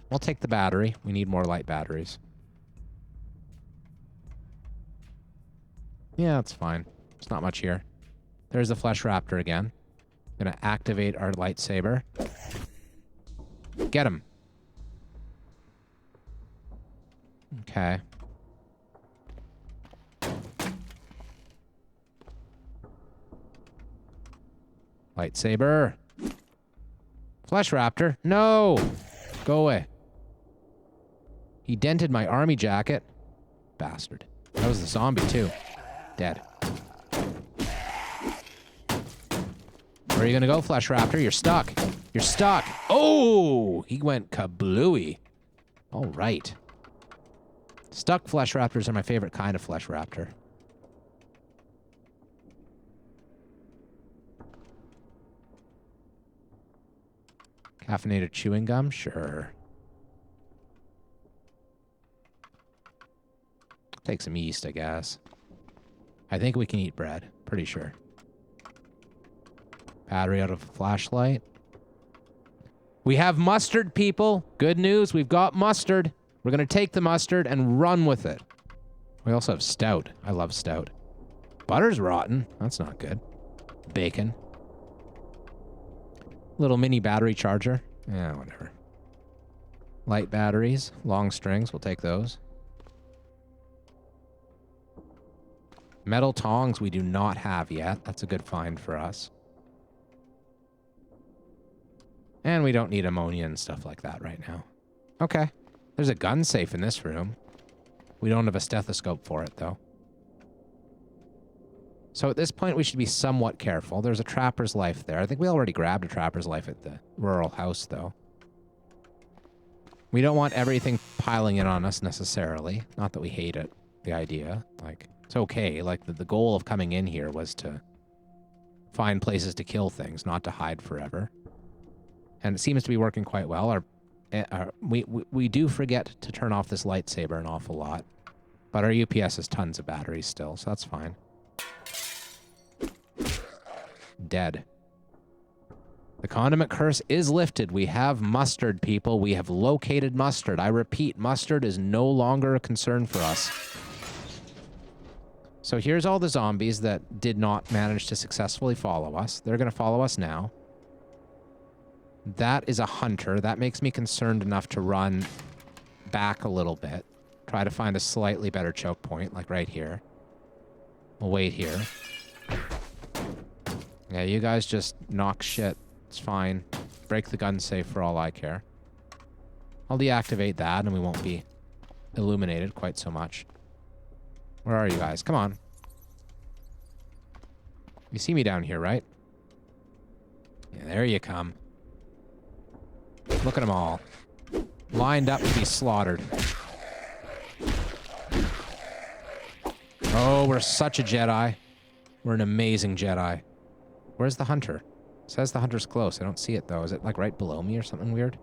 We'll take the battery. We need more light batteries. Yeah, that's fine. There's not much here. There's the Flesh Raptor again. Gonna activate our lightsaber. Get him. Okay. Lightsaber. Flesh Raptor. No! Go away. He dented my army jacket. Bastard. That was the zombie, too. Dead. Where are you gonna go, Flesh Raptor? You're stuck. You're stuck. Oh, he went kablooey. All right. Stuck Flesh Raptors are my favorite kind of Flesh Raptor. Caffeinated chewing gum? Sure. Take some yeast, I guess. I think we can eat bread. Pretty sure. Battery out of a flashlight. We have mustard, people. Good news, we've got mustard. We're going to take the mustard and run with it. We also have stout. I love stout. Butter's rotten. That's not good. Bacon. Little mini battery charger. Yeah, whatever. Light batteries. Long strings. We'll take those. Metal tongs we do not have yet. That's a good find for us. And we don't need ammonia and stuff like that right now. Okay. There's a gun safe in this room. We don't have a stethoscope for it, though. So at this point, we should be somewhat careful. There's a trapper's life there. I think we already grabbed a trapper's life at the rural house, though. We don't want everything piling in on us, necessarily. Not that we hate it, the idea. Like, it's okay. Like, the goal of coming in here was to find places to kill things, not to hide forever. And it seems to be working quite well. We do forget to turn off this lightsaber an awful lot. But our UPS has tons of batteries still, so that's fine. Dead. The condiment curse is lifted. We have mustard, people. We have located mustard. I repeat, mustard is no longer a concern for us. So here's all the zombies that did not manage to successfully follow us. They're going to follow us now. That is a hunter. That makes me concerned enough to run back a little bit. Try to find a slightly better choke point, like right here. We'll wait here. Yeah, you guys just knock shit. It's fine. Break the gun safe for all I care. I'll deactivate that and we won't be illuminated quite so much. Where are you guys? Come on. You see me down here, right? Yeah, there you come. Look at them all. Lined up to be slaughtered. Oh, we're such a Jedi. We're an amazing Jedi. Where's the hunter? It says the hunter's close. I don't see it, though. Is it, like, right below me or something weird?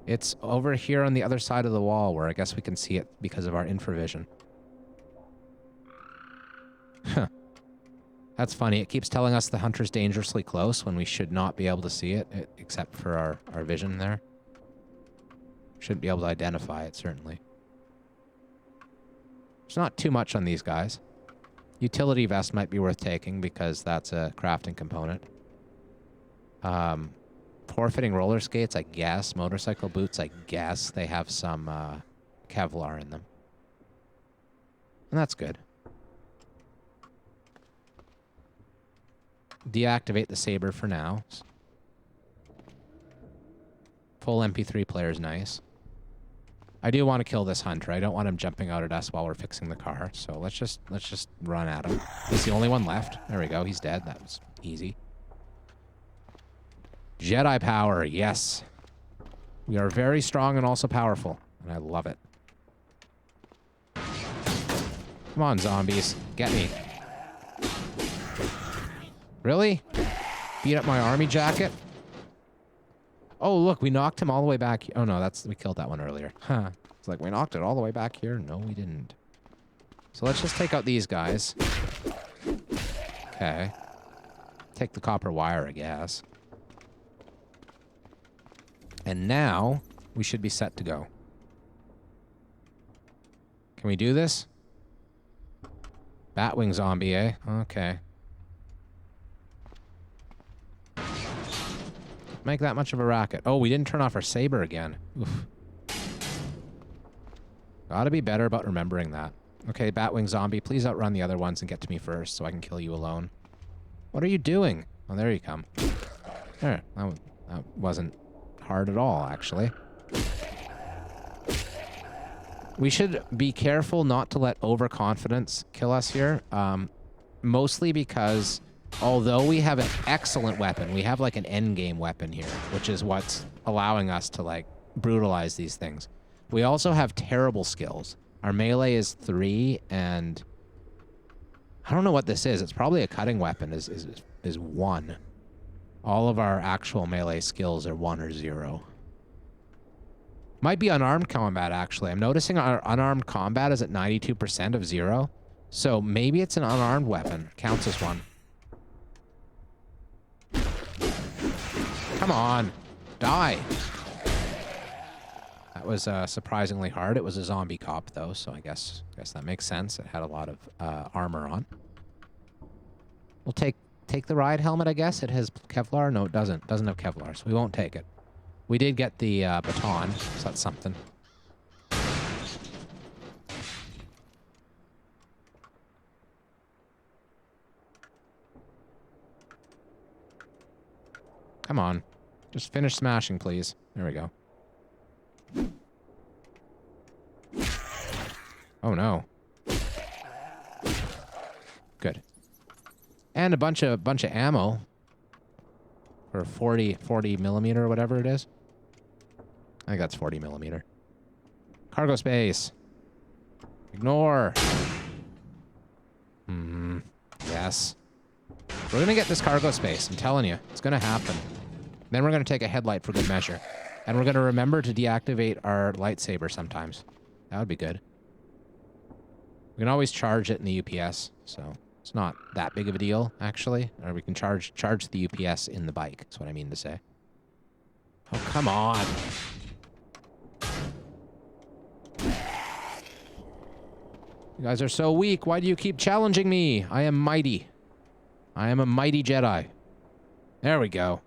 It's over here on the other side of the wall where I guess we can see it because of our infravision. Huh. That's funny. It keeps telling us the hunter's dangerously close when we should not be able to see it, except for our vision there. Shouldn't be able to identify it, certainly. There's not too much on these guys. Utility vest might be worth taking because that's a crafting component. Poor-fitting roller skates, I guess. Motorcycle boots, I guess. They have some Kevlar in them. And that's good. Deactivate the saber for now. Full MP3 player is nice. I do want to kill this hunter. I don't want him jumping out at us while we're fixing the car. So let's just run at him. He's the only one left. There we go. He's dead. That was easy. Jedi power. Yes. We are very strong and also powerful. And I love it. Come on, zombies. Get me. Really? Beat up my army jacket? Oh, look, we knocked him all the way back. Oh, no, we killed that one earlier. Huh. It's like, we knocked it all the way back here? No, we didn't. So let's just take out these guys. Okay. Take the copper wire, I guess. And now, we should be set to go. Can we do this? Batwing zombie, eh? Okay. Make that much of a racket. Oh, we didn't turn off our saber again. Oof. Gotta be better about remembering that. Okay, Batwing zombie, please outrun the other ones and get to me first so I can kill you alone. What are you doing? Oh, there you come. There, that wasn't hard at all, actually. We should be careful not to let overconfidence kill us here. Mostly because although we have an excellent weapon, we have like an endgame weapon here, which is what's allowing us to like brutalize these things. We also have terrible skills. Our melee is 3, and I don't know what this is. It's probably a cutting weapon is 1. All of our actual melee skills are 1 or 0. Might be unarmed combat, actually. I'm noticing our unarmed combat is at 92% of 0. So maybe it's an unarmed weapon. Counts as 1. Come on. Die. That was surprisingly hard. It was a zombie cop, though, so I guess that makes sense. It had a lot of armor on. We'll take the ride helmet, I guess. It has Kevlar. No, it doesn't. It doesn't have Kevlar, so we won't take it. We did get the baton, so that's something. Come on. Just finish smashing, please. There we go. Oh, no. Good. And a bunch of ammo for 40 millimeter or whatever it is. I think that's 40 millimeter. Cargo space. Ignore. Yes. We're going to get this cargo space. I'm telling you. It's going to happen. Then we're going to take a headlight for good measure. And we're going to remember to deactivate our lightsaber sometimes. That would be good. We can always charge it in the UPS, so it's not that big of a deal, actually. Or we can charge the UPS in the bike, is what I mean to say. Oh, come on. You guys are so weak. Why do you keep challenging me? I am mighty. I am a mighty Jedi. There we go.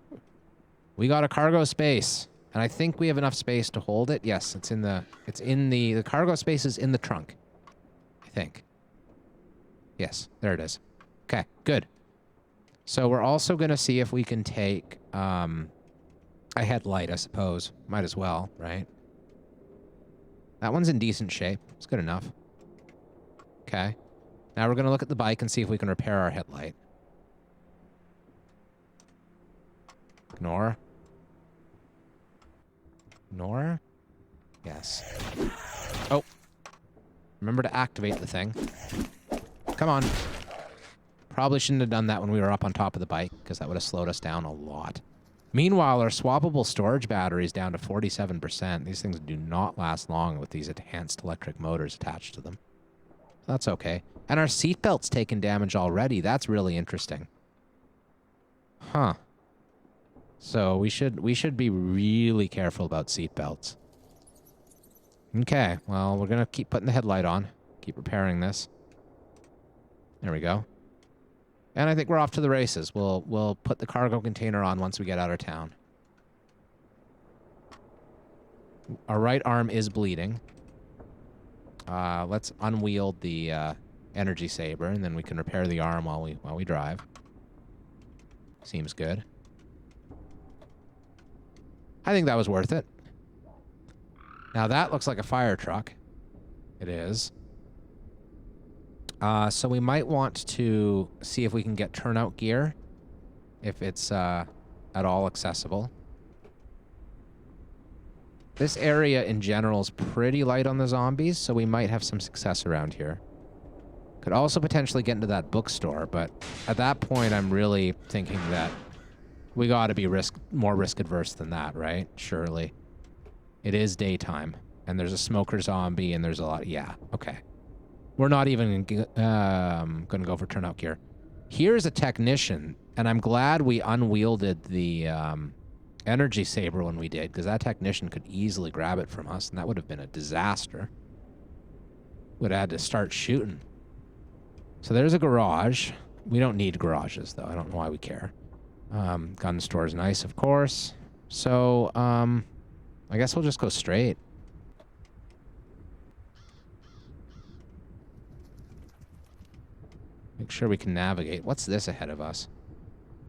We got a cargo space. And I think we have enough space to hold it. Yes, the cargo space is in the trunk. I think. Yes, there it is. Okay, good. So we're also going to see if we can take a headlight, I suppose. Might as well, right? That one's in decent shape. It's good enough. Okay. Now we're going to look at the bike and see if we can repair our headlight. Ignore. Ignore? Yes. Oh. Remember to activate the thing. Come on. Probably shouldn't have done that when we were up on top of the bike, because that would have slowed us down a lot. Meanwhile, our swappable storage battery is down to 47%. These things do not last long with these enhanced electric motors attached to them. That's okay. And our seatbelt's taken damage already. That's really interesting. Huh. So we should be really careful about seatbelts. Okay, well, we're gonna keep putting the headlight on. Keep repairing this. There we go. And I think we're off to the races. We'll put the cargo container on once we get out of town. Our right arm is bleeding. Let's unwield the energy saber, and then we can repair the arm while we drive. Seems good. I think that was worth it. Now that looks like a fire truck. It is. So we might want to see if we can get turnout gear, if it's at all accessible. This area in general is pretty light on the zombies, so we might have some success around here. Could also potentially get into that bookstore, but at that point I'm really thinking that we got to be more risk adverse than that, right? Surely. It is daytime, and there's a smoker zombie, and there's a lot. Yeah, okay. We're not even going to go for turnout gear. Here's a technician, and I'm glad we unwielded the energy saber when we did, because that technician could easily grab it from us, and that would have been a disaster. Would have had to start shooting. So there's a garage. We don't need garages, though. I don't know why we care. Gun store is nice, of course. So, I guess we'll just go straight. Make sure we can navigate. What's this ahead of us?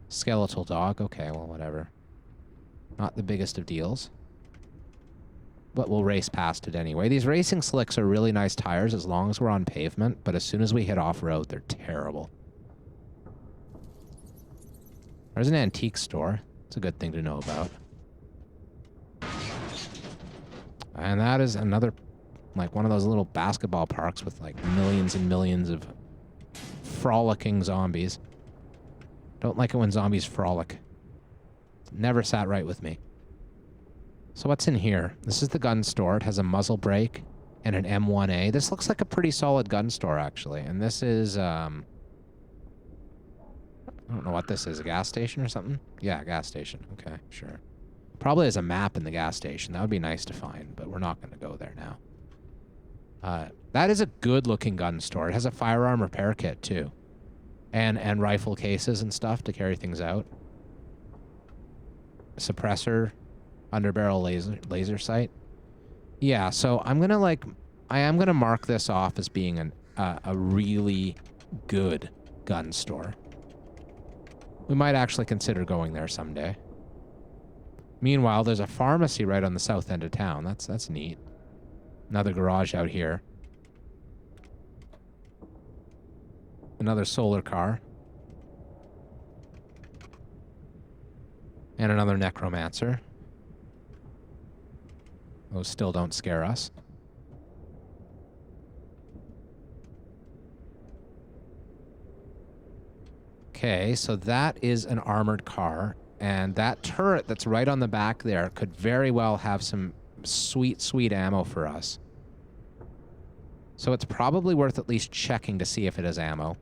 Skeletal dog? Okay, well, whatever. Not the biggest of deals. but we'll race past it anyway. These racing slicks are really nice tires as long as we're on pavement, but as soon as we hit off-road, they're terrible. There's an antique store. It's a good thing to know about. And that is another, like, one of those little basketball parks with, like, millions and millions of frolicking zombies. Don't like it when zombies frolic. Never sat right with me. So what's in here? This is the gun store. It has a muzzle brake and an M1A. This looks like a pretty solid gun store, actually. And this is, I don't know what this is. A gas station or something? Yeah, a gas station. Okay, sure. Probably has a map in the gas station. That would be nice to find, but we're not going to go there now. That is a good-looking gun store. It has a firearm repair kit, too. And rifle cases and stuff to carry things out. Suppressor, underbarrel laser sight. Yeah, so I'm going to, like... I am going to mark this off as being a really good gun store. We might actually consider going there someday. Meanwhile, there's a pharmacy right on the south end of town. That's neat. Another garage out here. Another solar car. And another necromancer. Those still don't scare us. Okay, so that is an armored car. And that turret that's right on the back there could very well have some sweet, sweet ammo for us. So it's probably worth at least checking to see if it has ammo.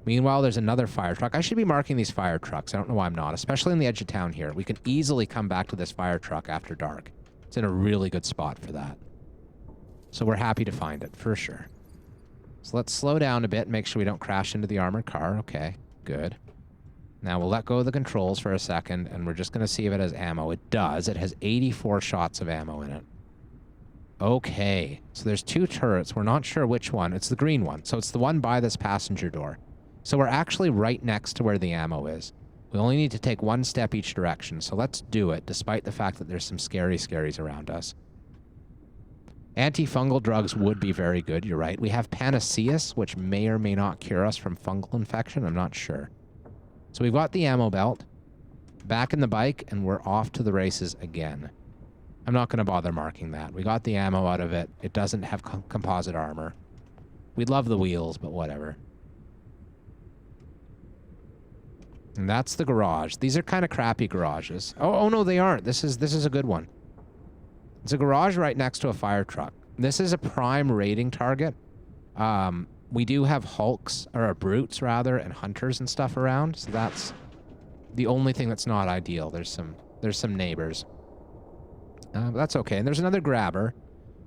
Meanwhile, there's another fire truck. I should be marking these fire trucks. I don't know why I'm not, especially on the edge of town here. We can easily come back to this fire truck after dark. It's in a really good spot for that. So we're happy to find it, for sure. So let's slow down a bit and make sure we don't crash into the armored car. Okay, good. Now we'll let go of the controls for a second, and we're just going to see if it has ammo. It does. It has 84 shots of ammo in it. Okay, so there's two turrets. We're not sure which one. It's the green one. So it's the one by this passenger door. So we're actually right next to where the ammo is. We only need to take one step each direction, so let's do it, despite the fact that there's some scary scaries around us. Antifungal drugs would be very good, you're right. We have Panaceus, which may or may not cure us from fungal infection. I'm not sure. So we've got the ammo belt, back in the bike, and we're off to the races again. I'm not going to bother marking that. We got the ammo out of it. It doesn't have composite armor. We'd love the wheels, but whatever. And that's the garage. These are kind of crappy garages. Oh no, they aren't. This is a good one. It's a garage right next to a fire truck. This is a prime raiding target. We do have hulks, or brutes rather, and hunters and stuff around, so that's the only thing that's not ideal. There's some neighbors. That's okay. And there's another grabber.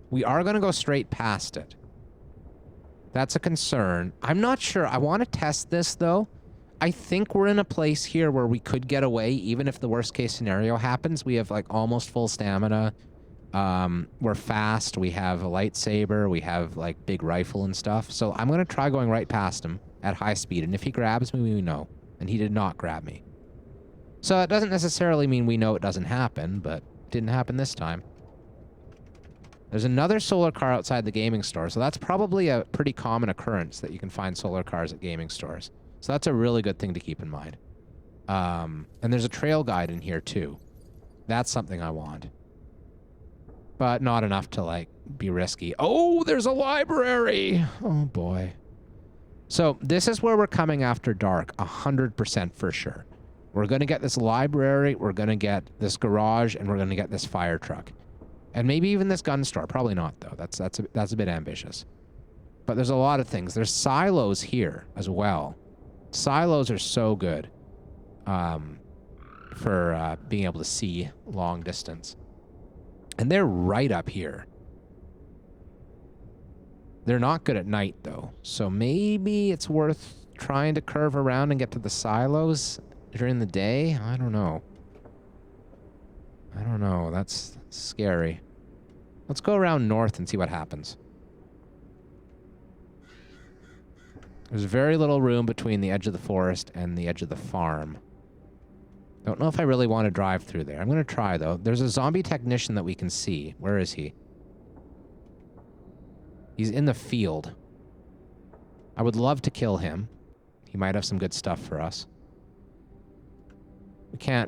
We are going to go straight past it. That's a concern. I'm not sure. I want to test this, though. I think we're in a place here where we could get away, even if the worst case scenario happens. We have, like, almost full stamina. We're fast. We have a lightsaber. We have, like, big rifle and stuff. So I'm going to try going right past him at high speed. And if he grabs me, we know. And he did not grab me. So it doesn't necessarily mean we know it doesn't happen, but it didn't happen this time. There's another solar car outside the gaming store. So that's probably a pretty common occurrence that you can find solar cars at gaming stores. So that's a really good thing to keep in mind. And there's a trail guide in here, too. That's something I want. But not enough to, like, be risky. Oh, there's a library! Oh, boy. So this is where we're coming after dark, 100% for sure. We're going to get this library, we're going to get this garage, and we're going to get this fire truck. And maybe even this gun store. Probably not, though. That's a bit ambitious. But there's a lot of things. There's silos here as well. Silos are so good for being able to see long distance. And they're right up here. They're not good at night, though. So maybe it's worth trying to curve around and get to the silos during the day? I don't know. I don't know. That's scary. Let's go around north and see what happens. There's very little room between the edge of the forest and the edge of the farm. Don't know if I really want to drive through there. I'm going to try, though. There's a zombie technician that we can see. Where is he? He's in the field. I would love to kill him. He might have some good stuff for us.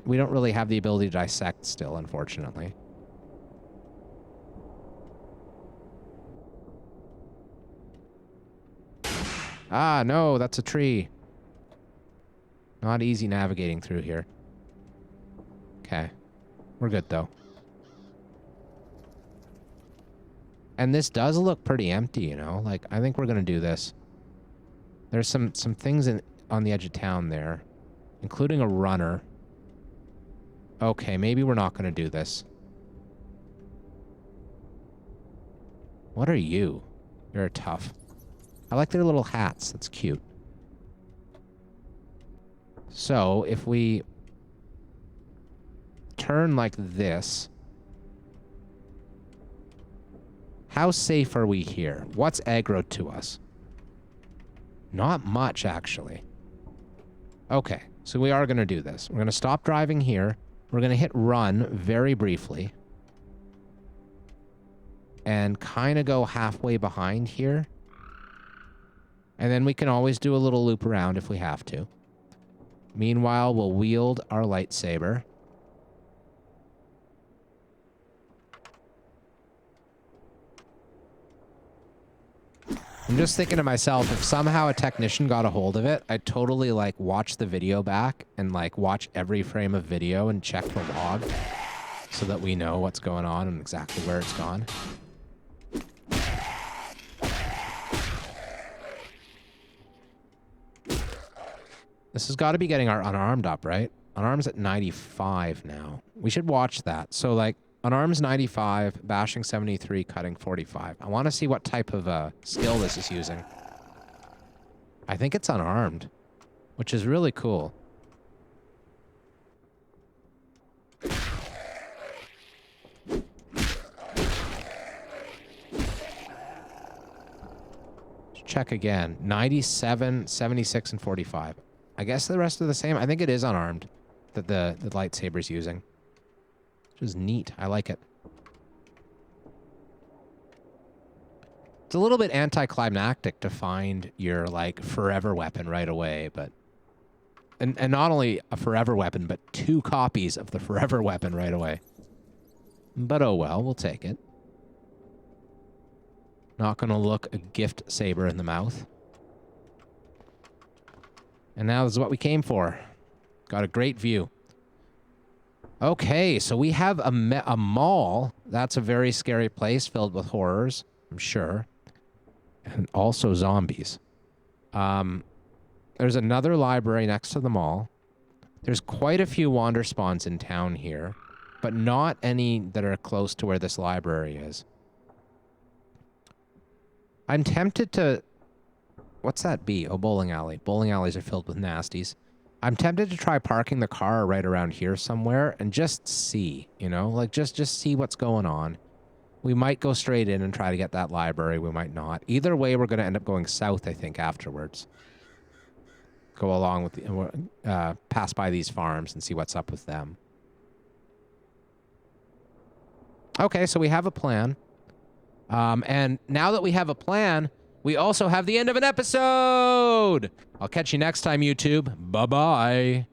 We don't really have the ability to dissect still, unfortunately. Ah, no, that's a tree. Not easy navigating through here. Okay. We're good, though. And this does look pretty empty, you know? Like, I think we're gonna do this. There's some things on the edge of town there, including a runner. Okay, maybe we're not gonna do this. What are you? You're tough. I like their little hats. That's cute. So, if we turn like this, how safe are we here? What's aggroed to us? Not much, actually. Okay, so we are going to do this. We're going to stop driving here. We're going to hit run very briefly. And kind of go halfway behind here. And then we can always do a little loop around if we have to. Meanwhile, we'll wield our lightsaber. I'm just thinking to myself, if somehow a technician got a hold of it, I'd totally, like, watch the video back and, like, watch every frame of video and check the log so that we know what's going on and exactly where it's gone. This has got to be getting our unarmed up, right? Unarmed's at 95 now. We should watch that. So, like, unarmed's 95, bashing 73, cutting 45. I want to see what type of skill this is using. I think it's unarmed, which is really cool. Check again. 97, 76, and 45. I guess the rest are the same. I think it is unarmed that the lightsaber's using. Which is neat. I like it. It's a little bit anticlimactic to find your, like, forever weapon right away, but... And not only a forever weapon, but 2 copies of the forever weapon right away. But oh well, we'll take it. Not gonna look a gift saber in the mouth. And now this is what we came for. Got a great view. Okay, so we have a mall. That's a very scary place filled with horrors, I'm sure. And also zombies. There's another library next to the mall. There's quite a few wander spawns in town here, but not any that are close to where this library is. I'm tempted to... What's that be? Oh, bowling alley. Bowling alleys are filled with nasties. I'm tempted to try parking the car right around here somewhere and just see, you know? Like, just see what's going on. We might go straight in and try to get that library. We might not. Either way, we're going to end up going south, I think, afterwards. Go along with the... pass by these farms and see what's up with them. Okay, so we have a plan. And now that we have a plan... We also have the end of an episode! I'll catch you next time, YouTube. Bye-bye.